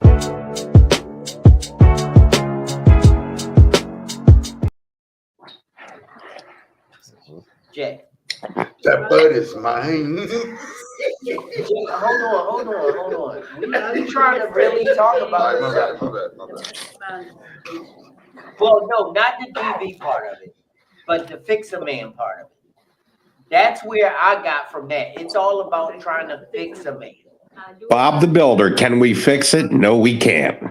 S1: Jay.
S10: That bud is mine.
S1: Jay, hold on. We trying to really talk about
S10: my bad.
S1: Well, no, not the DV part of it, but the fix a man part of it. That's where I got from that. It's all about trying to fix a man.
S11: Bob the Builder, can we fix it? No, we can't.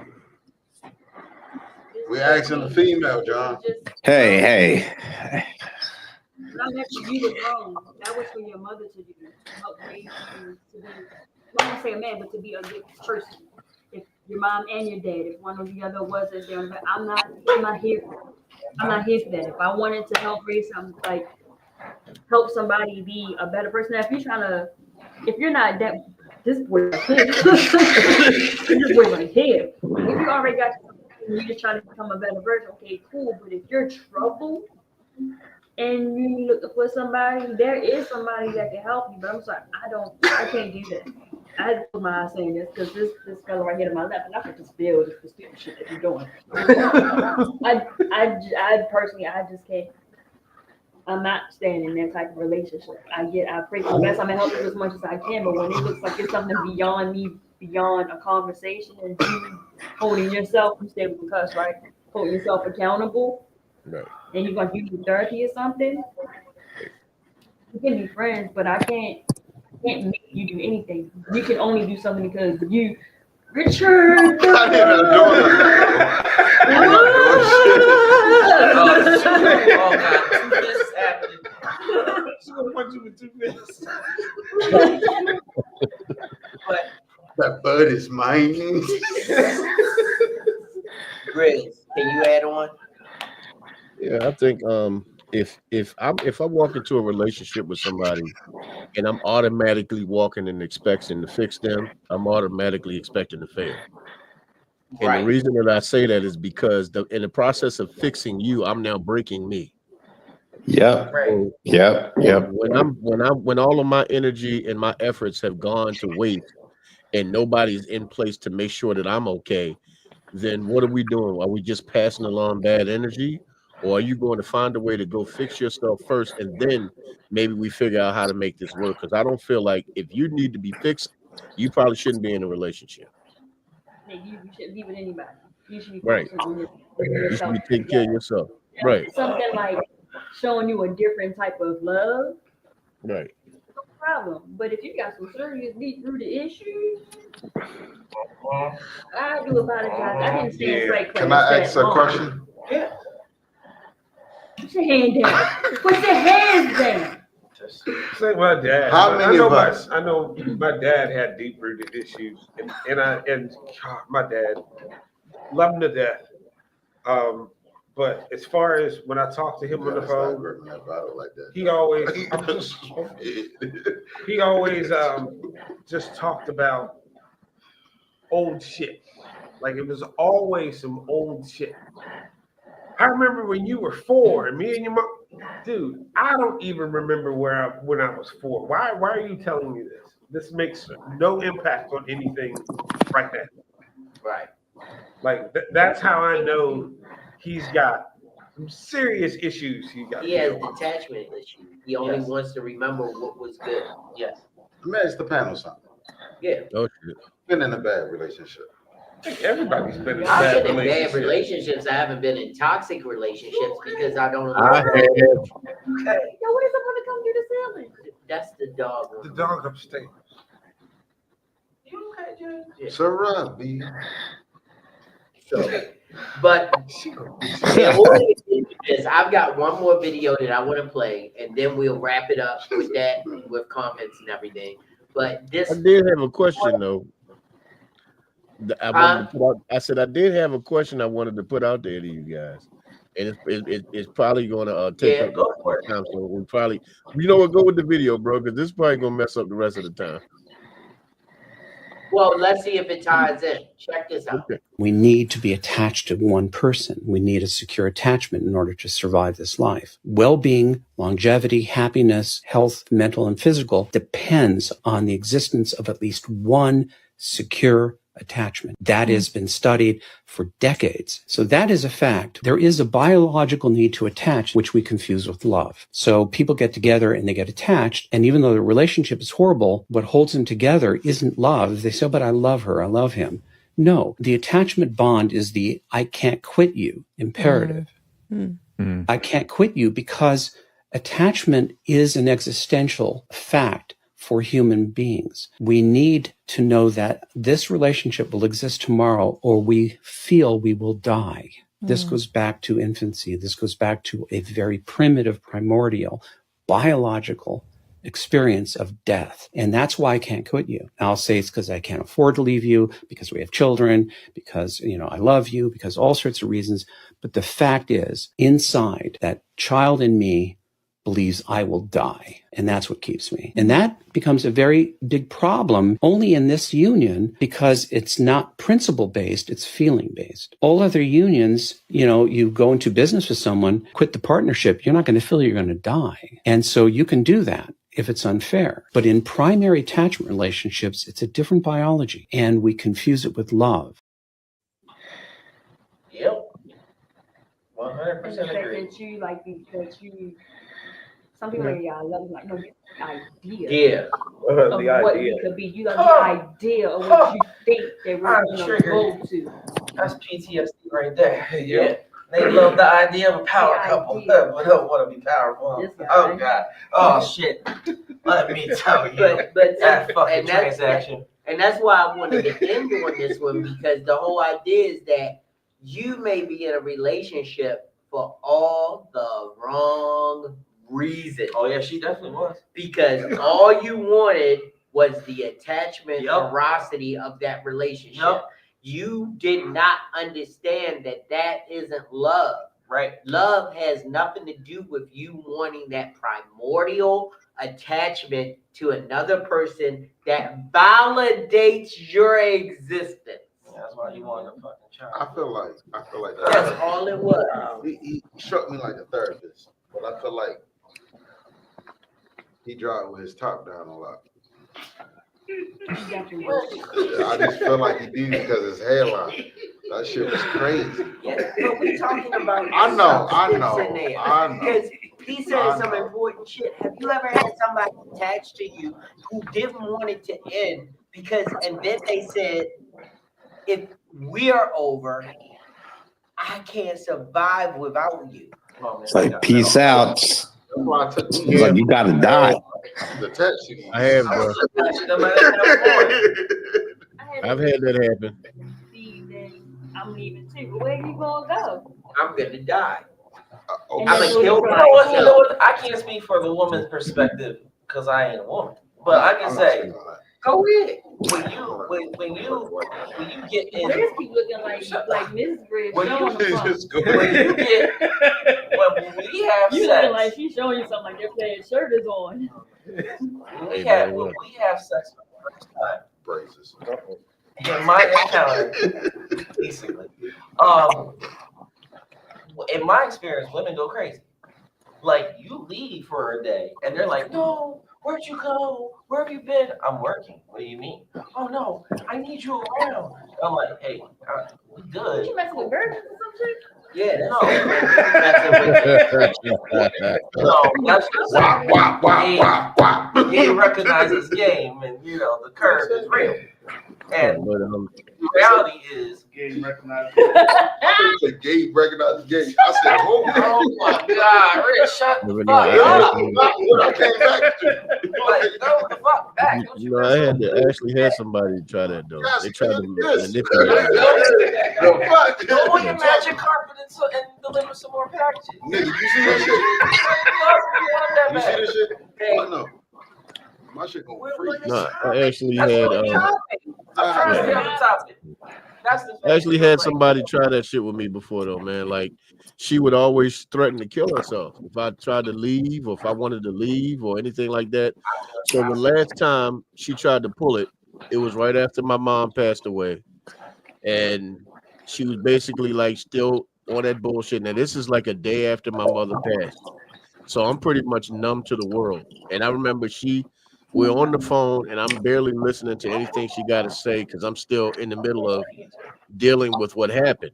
S10: We're asking the female, John.
S11: Hey.
S4: Not that you was wrong. That was for your mother to do. Help raise you to be, I don't want to say a man, but to be a good person. If your mom and your dad, if one or the other wasn't there, I'm not here for that. I'm not here for that. If I wanted to help raise help somebody be a better person. Now, if you're not that, this boy right here, this boy right here. If you already got you're just trying to become a better person, okay, cool. But if you're troubled and you looking for somebody, there is somebody that can help you. But I'm sorry, I can't do that. I had to put my eyes saying this because this fellow right here to my left, and I could just feel the stupid shit that you're doing. I personally, I just can't. I'm not staying in that type of relationship. I pray for the best. I'm gonna help you as much as I can, but when it looks like it's something beyond me, beyond a conversation, and you holding yourself, you stay with the cuss, right? Holding yourself accountable,
S5: right?
S4: And you're gonna do therapy or something. We can be friends, but I can't make you do anything. You can only do something because you, Richard.
S10: I didn't know that.
S6: Oh God, this is happening.
S3: She's gonna punch you with 2 fists.
S1: But
S10: that bud is mine.
S1: Grizz, can you add on?
S5: Yeah, I think if I walk into a relationship with somebody and I'm automatically walking and expecting to fix them, I'm automatically expecting to fail. And the reason that I say that is because in the process of fixing you, I'm now breaking me.
S11: Yep.
S1: Right.
S11: Yep.
S5: When all of my energy and my efforts have gone to waste and nobody's in place to make sure that I'm okay, then what are we doing? Are we just passing along bad energy? Or are you going to find a way to go fix yourself first, and then maybe we figure out how to make this work? Because I don't feel like if you need to be fixed, you probably shouldn't be in a relationship.
S4: You shouldn't be with anybody. You should be
S5: right. You should be taking care of yourself. Right.
S4: Something like showing you a different type of love.
S5: Right.
S4: No problem. But if you got some serious deep-rooted issues, I do apologize. I didn't say it right.
S10: Can I ask a question?
S1: Yeah.
S4: Put your hand down. Put your hands down.
S3: Say my dad.
S10: How many of us?
S3: I know my dad had deep-rooted issues, and my dad loved him to death. But as far as when I talk to him on the phone, he always just talked about old shit. Like it was always some old shit. I remember when you were 4 and me and your mom, dude, I don't even remember when I was 4. Why are you telling me this? This makes no impact on anything right now.
S1: Right.
S3: Like that's how I know he's got some serious issues.
S1: He has detachment issues. He only wants to remember what was good. Yes.
S10: Let me ask the panel something.
S1: Yeah.
S5: Oh shit.
S10: Been in a bad relationship.
S3: I think everybody's been in
S1: I've
S3: bad
S1: been in
S3: relationships.
S1: bad relationships. I haven't been in toxic relationships because I don't.
S5: I have.
S1: Okay.
S4: Yo, what is it going to come through the ceiling?
S1: That's the dog.
S3: The dog upstairs.
S1: You okay, Jay? Yeah.
S10: Sarah B.
S1: So, but in order to do this, I've got one more video that I want to play, and then we'll wrap it up with that, with comments and everything. But this,
S5: I did have a question though. I said I did have a question I wanted to put out there to you guys, and it's probably going to take up more time. So we probably, what, go with the video, bro, because this is probably going to mess up the rest of the time.
S1: well, let's see if it ties in. Check this out.
S5: Okay.
S13: We need to be attached to one person. We need a secure attachment in order to survive this life. Well-being, longevity, happiness, health, mental and physical depends on the existence of at least one secure attachment. That has been studied for decades. So that is a fact. There is a biological need to attach, which we confuse with love. So people get together and they get attached. And even though the relationship is horrible, what holds them together isn't love. They say, but I love her. I love him. No, the attachment bond is the I can't quit you imperative. I can't quit you because attachment is an existential fact for human beings. We need to know that this relationship will exist tomorrow or we feel we will die. This goes back to infancy. This goes back to a very primitive, primordial, biological experience of death. And that's why I can't quit you. I'll say it's because I can't afford to leave you, because we have children, because, I love you, because all sorts of reasons. But the fact is, inside, that child in me believes I will die. And that's what keeps me. And that becomes a very big problem only in this union because it's not principle based, it's feeling based. All other unions, you go into business with someone, quit the partnership, you're not going to feel you're going to die. And so you can do that if it's unfair. But in primary attachment relationships, it's a different biology and we confuse it with love.
S6: Yep. 100%
S4: And the fact
S6: agree.
S4: that you some people are love like no idea.
S6: Yeah.
S4: Of
S9: The
S4: what
S9: idea.
S4: you could be. You love the idea of what you think that we're
S6: I'm
S4: gonna
S6: triggered.
S4: go to.
S6: That's PTSD right there. Yeah. They love the idea of a power couple, but don't want to be powerful. Oh God. Oh shit. Let me tell you.
S1: But
S6: that fucking
S1: and that's,
S6: transaction.
S1: And that's why I wanted to end on this one because the whole idea is that you may be in a relationship for all the wrong reasons.
S6: Oh yeah, she definitely was.
S1: Because all you wanted was the attachment, ferocity of that relationship.
S6: Yep.
S1: You did not understand that isn't love.
S6: Right.
S1: Love has nothing to do with you wanting that primordial attachment to another person that validates your existence.
S6: That's why you want a fucking child.
S10: I feel like
S1: That's all it was.
S10: He struck me like a therapist, but I feel like he drive with his top down a lot. I just feel like he do because his hairline. That shit was crazy.
S1: Yeah, but we talking about
S10: I know.
S1: Because he said some important shit. Have you ever had somebody attached to you who didn't want it to end and then they said, if we're over, I can't survive without you.
S11: It's like peace out. It's like you gotta die.
S5: I have, bro. I've had that happen.
S4: I'm leaving too. Where you gonna go?
S1: I'm gonna die.
S6: I'm gonna kill you. Know what? I can't speak for the woman's perspective because I ain't a woman, but I can say, go ahead. When you get in,
S4: Chris keep looking like Mrs. Bridge.
S6: When we have
S4: you
S6: sex,
S4: looking like she's showing you something like your plaid shirt is on.
S6: When we have sex for the first time, braces. In my encounter, basically, in my experience, women go crazy. Like you leave for a day, and they're like, "No, where'd you go? Where have you been?" I'm working. What do you mean? Oh no, I need you around. I'm like, hey, we good.
S4: You messing with virgins or some shit?
S1: Yeah,
S6: no. That's game recognizes game, and the curve is real. And the reality is,
S2: game recognizes.
S10: I said game recognizes game. I said, oh
S6: my God, Rich, shut the fuck up.
S10: I came back to
S6: like, go the fuck back.
S5: I actually had somebody try that though. They tried to manipulate me.
S6: Go on your magic carpet and deliver some more packages.
S10: Nigga, you see that shit? You see that shit?
S1: Hey.
S10: No. My shit gonna freeze.
S5: No, I actually had.
S6: I'm trying to stay on the topic.
S5: I actually had somebody try that shit with me before though, man. Like she would always threaten to kill herself if I tried to leave or if I wanted to leave or anything like that. So the last time she tried to pull it, it was right after my mom passed away, and she was basically like still on that bullshit. Now this is like a day after my mother passed, so I'm pretty much numb to the world. And I remember we're on the phone and I'm barely listening to anything she got to say because I'm still in the middle of dealing with what happened.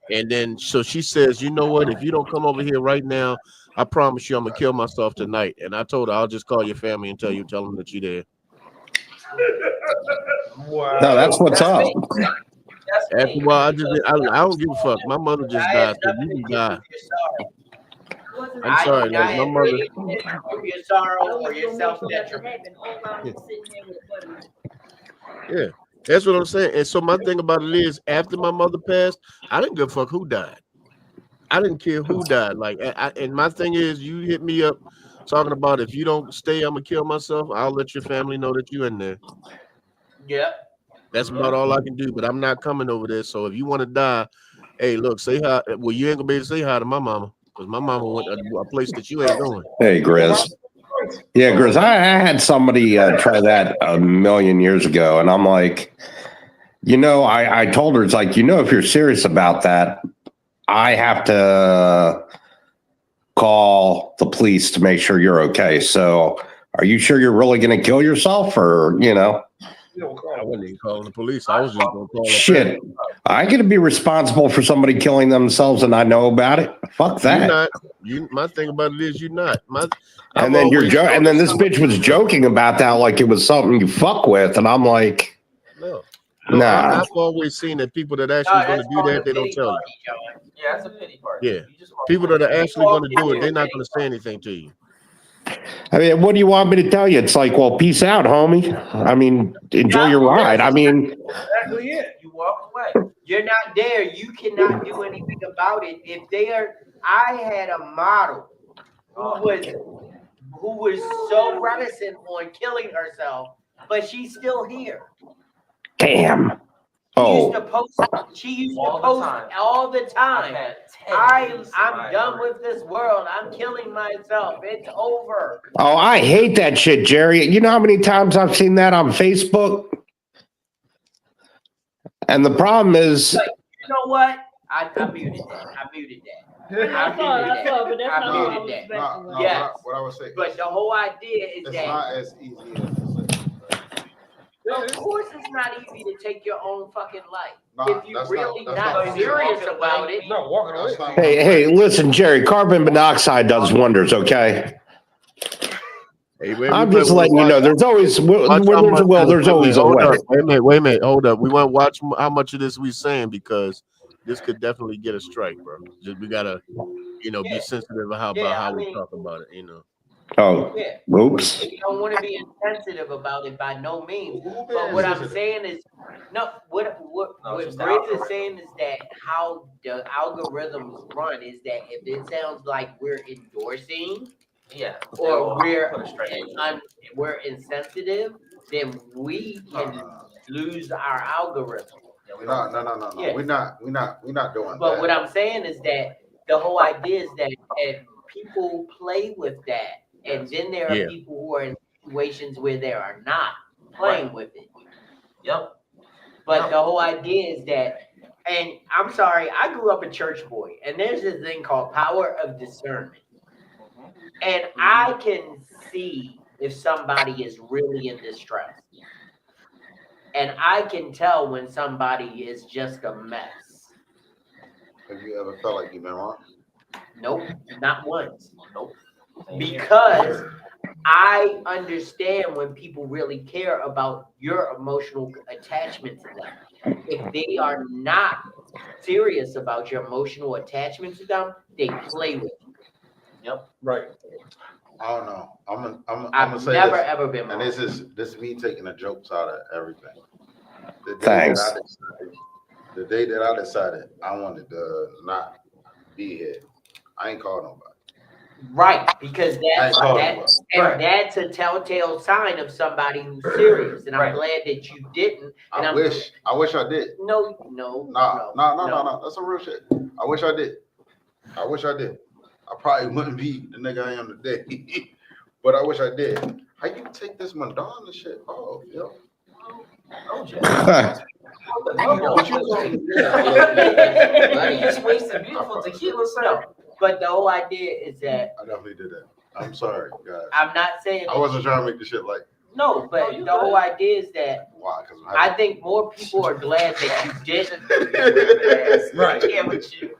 S5: And then so she says, you know what, if you don't come over here right now, I promise you I'm gonna kill myself tonight. And I told her I'll just call your family and tell them that you're there.
S11: Wow. No, that's what's up.
S5: After a while, I don't give a fuck. My mother just
S1: I
S5: died,
S1: have
S5: so
S1: nothing
S5: you
S1: to
S5: can
S1: do
S5: die.
S1: with your sorrow.
S5: I'm sorry,
S1: I
S5: like my
S1: have
S5: mother.
S1: anything to do with your sorrow or your self-detriment.
S4: All around you sitting there with a buddy.
S5: Yeah, that's what I'm saying. And so my thing about it is, after my mother passed, I didn't give a fuck who died. I didn't care who died. Like, and my thing is, you hit me up talking about if you don't stay, I'm gonna kill myself. I'll let your family know that you in there.
S1: Yep.
S5: That's about all I can do. But I'm not coming over there. So if you want to die, hey, look, say hi. Well, you ain't gonna be able to say hi to my mama because my mama went a place that you ain't going.
S11: Hey, Grizz. Yeah, Grizz, I had somebody try that a million years ago, and I'm like, I told her, it's like, if you're serious about that, I have to call the police to make sure you're okay. So are you sure you're really going to kill yourself or,
S5: I wasn't even calling the police. I was just gonna call
S11: Shit. I get to be responsible for somebody killing themselves and I know about it. Fuck that.
S5: You're not. My thing about it is you're not.
S11: And then and then this bitch was joking about that like it was something you fuck with, and I'm like,
S5: no.
S11: Nah.
S5: I've always seen that people that actually going to do that, they don't tell you.
S6: Yeah, that's a pity party.
S5: Yeah, people that are actually going to do it, they're not going to say anything to you.
S11: I mean, what do you want me to tell you? It's like, well, peace out, homie. I mean, enjoy your ride. I mean,
S1: Exactly it. You walk away. You're not there. You cannot do anything about it. If they are, I had a model who was so reticent on killing herself, but she's still here.
S11: Damn.
S1: She used to post all the time. I'm done with this world. I'm killing myself. It's over.
S11: Oh, I hate that shit, Jerry. You know how many times I've seen that on Facebook? And the problem is,
S1: but you know what? I muted that. I muted that.
S4: I saw, but that's not what I was
S1: that.
S4: expecting.
S10: Yes. What I was saying.
S1: But the whole idea is
S10: it's
S1: that
S10: not as easy as
S1: of course, it's not easy to take your own fucking life.
S10: Nah,
S1: if you're really
S10: that's
S1: not
S10: not
S1: serious about it.
S9: No, walking away.
S11: hey, listen, Jerry, carbon monoxide does wonders, okay?
S5: Hey,
S11: I'm just letting you know, there's always, where there's a will, there's always a way.
S5: Wait a minute, hold up. We want to watch how much of this we saying because this could definitely get a strike, bro. We gotta, be sensitive about how we talk about it,
S11: Oh, oops.
S1: You don't want to be insensitive about it by no means. But what I'm saying is, what Grace is saying is that how the algorithms run is that if it sounds like we're endorsing, or we're insensitive, then we can lose our algorithm.
S10: No.
S1: Yeah.
S10: We're not doing that.
S1: But what I'm saying is that the whole idea is that if people play with that, and then there are people who are in situations where they are not playing with it.
S6: Yep.
S1: But the whole idea is that, and I'm sorry, I grew up a church boy, and there's this thing called power of discernment. And I can see if somebody is really in distress. And I can tell when somebody is just a mess.
S10: Have you ever felt like you've been wrong?
S1: Nope, not once. Nope. Because I understand when people really care about your emotional attachment to them. If they are not serious about your emotional attachment to them, they play with you.
S6: Yep.
S9: Right.
S10: I don't know. I'm gonna say
S1: never
S10: this,
S1: ever been
S10: and
S1: wrong.
S10: this is me taking the jokes out of everything.
S11: Thanks.
S10: The day that I decided I wanted to not be here, I ain't called nobody.
S1: Right, because that's a telltale sign of somebody who's serious, and I'm glad that you didn't. And
S10: I wish I did.
S1: No.
S10: That's some real shit. I wish I did. I probably wouldn't be the nigga I am today, but I wish I did. How you take this Madonna shit off, yo?
S6: Oh, Jeff. You just wasted beautiful tequila, sir.
S1: But the whole idea is that
S10: I definitely did that. I'm sorry, guys.
S1: I'm not saying
S10: I wasn't trying to make the shit like.
S1: No, but the whole idea is that I think more people are glad that you didn't.
S9: Right.
S1: Yeah, with you.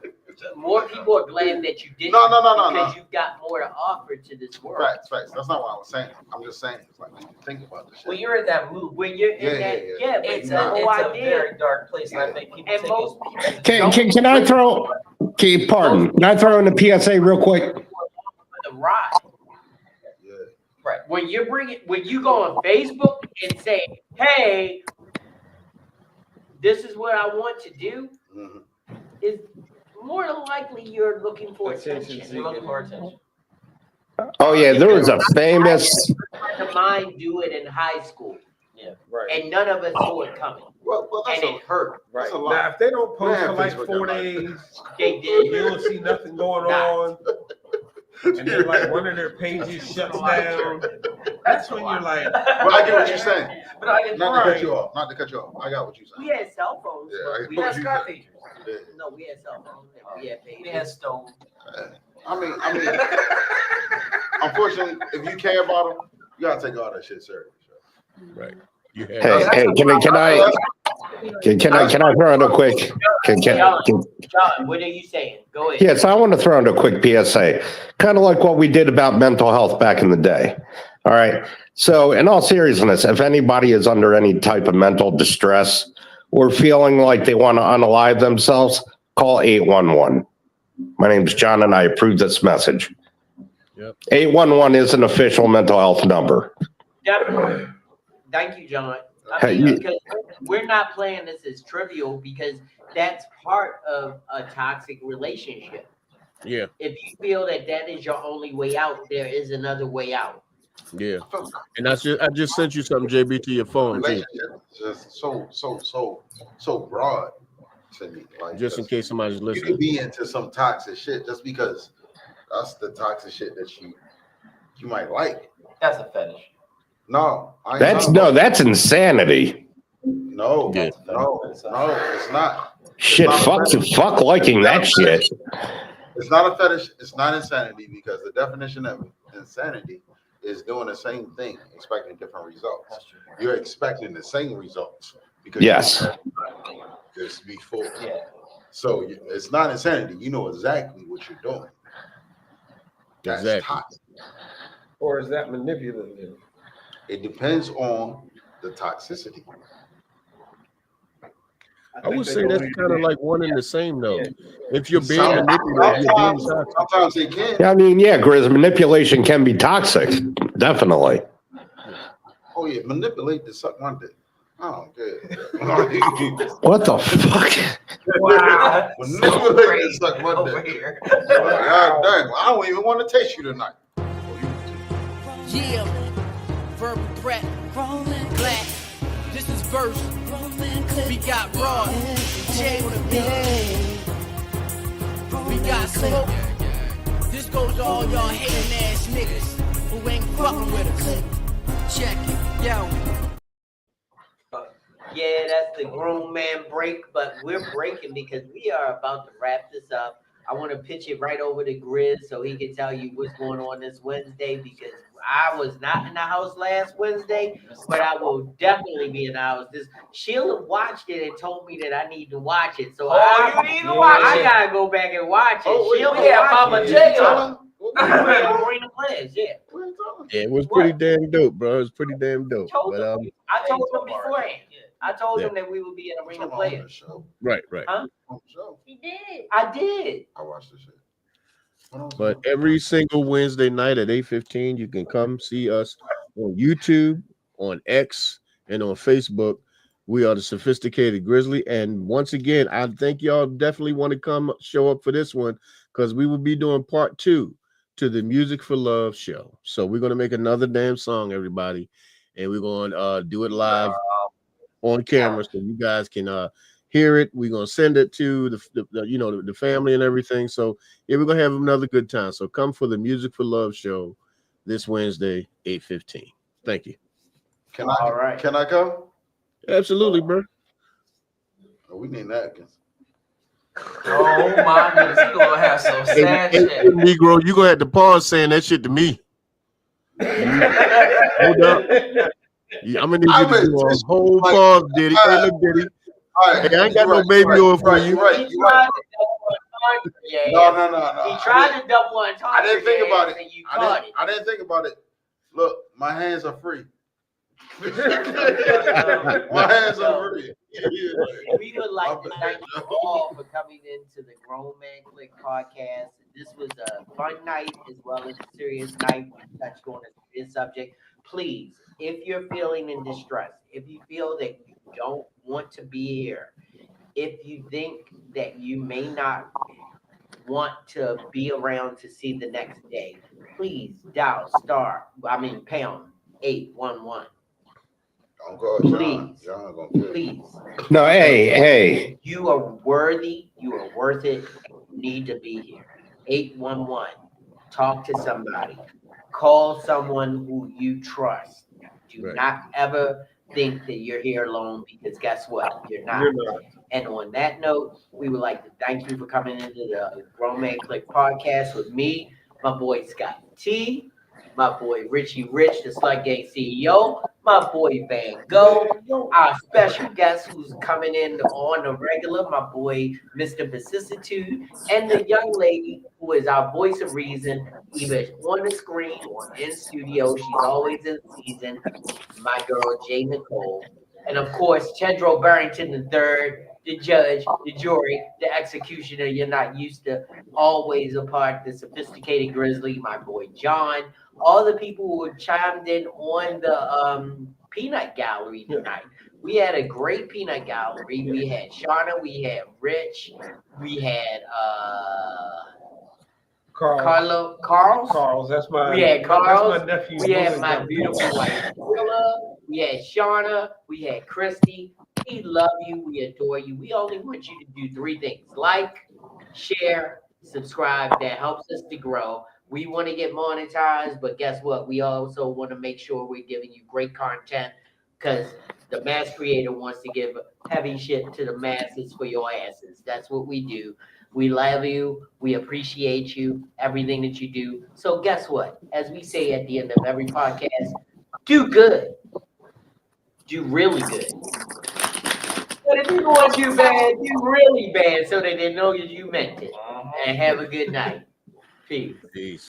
S1: more people are glad that you didn't.
S10: No.
S1: Because you've got more to offer to this world.
S10: Facts. That's not what I was saying. I'm just saying, it's like, when you think about this shit.
S6: When you're in that mood,
S1: When you're in that, but
S6: it's
S1: the whole
S6: a
S1: idea.
S6: very dark place, and I think people take
S1: most
S6: it.
S11: Can I throw? Can I throw in the PSA real quick?
S1: The ride. Right. When you go on Facebook and say, "Hey, this is what I want to do," is more than likely you're looking for attention.
S6: You're looking for attention.
S11: Oh yeah, there was a famous.
S1: The mind do it in high school.
S3: Yeah, right.
S1: And none of us saw it coming. And it hurt.
S3: Right. Now, if they don't post for like 4 days,
S1: they did.
S3: You don't see nothing going on. And then like one of their pages shuts down. That's when you're like.
S10: Well, I get what you're saying.
S6: But I get
S10: Not to cut you off. I got what you're saying.
S1: We had cell phones.
S10: Yeah,
S1: We
S10: I
S1: had
S10: get
S1: Sky
S10: what you
S1: pagers.
S10: said.
S1: No, we had cell phones. We had pagers.
S6: We had stone.
S10: I mean, unfortunately, if you care about them, you gotta take all that shit serious.
S5: Right.
S11: Hey, can I throw in a quick?
S1: John, what are you saying? Go ahead.
S11: Yes, I want to throw in a quick PSA, kind of like what we did about mental health back in the day. All right. So, in all seriousness, if anybody is under any type of mental distress or feeling like they want to unalive themselves, call 811. My name's John, and I approve this message.
S5: Yep.
S11: 811 is an official mental health number.
S1: Definitely. Thank you, John. Because we're not playing this as trivial because that's part of a toxic relationship.
S5: Yeah.
S1: If you feel that that is your only way out, there is another way out.
S5: Yeah. And I just sent you something, JB, to your phone too.
S10: Relationship is just so broad to me. Like,
S5: just in case somebody's
S10: you
S5: listening.
S10: could be into some toxic shit just because that's the toxic shit that you might like.
S6: That's a fetish.
S10: No,
S11: that's insanity.
S10: No, it's not.
S11: Shit, fuck liking that shit.
S10: It's not a fetish. It's not insanity because the definition of insanity is doing the same thing, expecting different results. You're expecting the same results because this before.
S6: Yeah.
S10: So it's not insanity. You know exactly what you're doing. That's toxic.
S3: Or is that manipulative?
S10: It depends on the toxicity.
S5: I would say that's kind of like one and the same, though. If you're being manipulated, you're being toxic.
S10: Sometimes they can.
S11: Yeah, I mean, yeah, Grizz, manipulation can be toxic. Definitely.
S10: Oh, yeah, manipulate to suck my dick. I don't care.
S11: What the fuck?
S10: Wow. Manipulate to suck my dick. God dang, I don't even want to taste you tonight.
S18: Yeah, verbal threat, black. This is verse. We got Raw, Jay on the beat. We got Smoke. This goes to all y'all hating ass niggas who ain't fucking with us. Check it, yo.
S1: Yeah, that's the grown man break, but we're breaking because we are about to wrap this up. I want to pitch it right over to Grizz so he can tell you what's going on this Wednesday because I was not in the house last Wednesday, but I will definitely be in the house. Sheila watched it and told me that I need to watch it. So
S6: you need to watch it.
S1: I gotta go back and watch it. Sheila
S6: Mama J on.
S1: Marina Players, yeah.
S5: Yeah, it was pretty damn dope, bro. It was pretty damn dope.
S1: I told
S5: But
S1: him beforehand. I told him that we would be at Arena Players.
S5: right.
S1: Huh? He did. I did.
S10: I watched this shit.
S5: But every single Wednesday night at 8:15, you can come see us on YouTube, on X, and on Facebook. We are the Sophisticated Grizzly. And once again, I think y'all definitely want to come show up for this one because we will be doing part 2 to the Music for Love show. So we're going to make another damn song, everybody. And we're going to do it live on camera so you guys can hear it. We're going to send it to the family and everything. So yeah, we're going to have another good time. So come for the Music for Love show this Wednesday, 8:15. Thank you.
S10: Can I come?
S5: Absolutely, bro.
S10: Oh, we need that.
S6: Oh my goodness, he gonna have some sad shit.
S5: Hey, Negro, you gonna have to pause saying that shit to me. Hold up. Yeah, I'm gonna need you to do a whole pause, Diddy. Hey, look, Diddy. Hey, I ain't got no baby oil for you.
S10: Right.
S1: Yeah.
S10: No.
S1: He tried to double entendre.
S10: I didn't think about it.
S1: And you caught it.
S10: I didn't think about it. Look, my hands are free. My hands are free.
S1: We would like to thank you all for coming into the Grown Man Clique podcast. This was a fun night as well as a serious night. We touched on a serious subject. Please, if you're feeling in distress, if you feel that you don't want to be here, if you think that you may not want to be around to see the next day, please dial pound 811.
S10: Don't call
S1: Please.
S10: John gonna kill
S1: Please.
S11: No, hey.
S1: You are worthy. You are worth it. You need to be here. 811. Talk to somebody. Call someone who you trust. Do not ever think that you're here alone, because guess what? You're not. And on that note, we would like to thank you for coming into the Grown Man Clique podcast with me, my boy Scott T, my boy Richie Rich, the Slut Gang CEO, my boy Van Gogh, our special guest who's coming in on the regular, my boy Mr. Vicissitude, and the young lady who is our voice of reason, either on the screen or in studio. She's always in season, my girl Jay Nicole. And of course, Chedro Barrington III, the judge, the jury, the executioner. You're not used to, always a part, the sophisticated grizzly, my boy John. All the people who chimed in on the peanut gallery tonight. We had a great peanut gallery. We had Shauna, we had Rich, we had
S3: Carl's. That's my.
S1: We had Carl's.
S3: That's my nephew.
S1: We had my beautiful wife Willa. We had Shauna. We had Christy. We love you. We adore you. We only want you to do 3 things: like, share, subscribe. That helps us to grow. We want to get monetized, but guess what? We also want to make sure we're giving you great content, because the mass creator wants to give heavy shit to the masses for your asses. That's what we do. We love you. We appreciate you, everything that you do. So guess what? As we say at the end of every podcast, do good. Do really good. But if you want to do bad, do really bad so that they know that you meant it. And have a good night. Peace.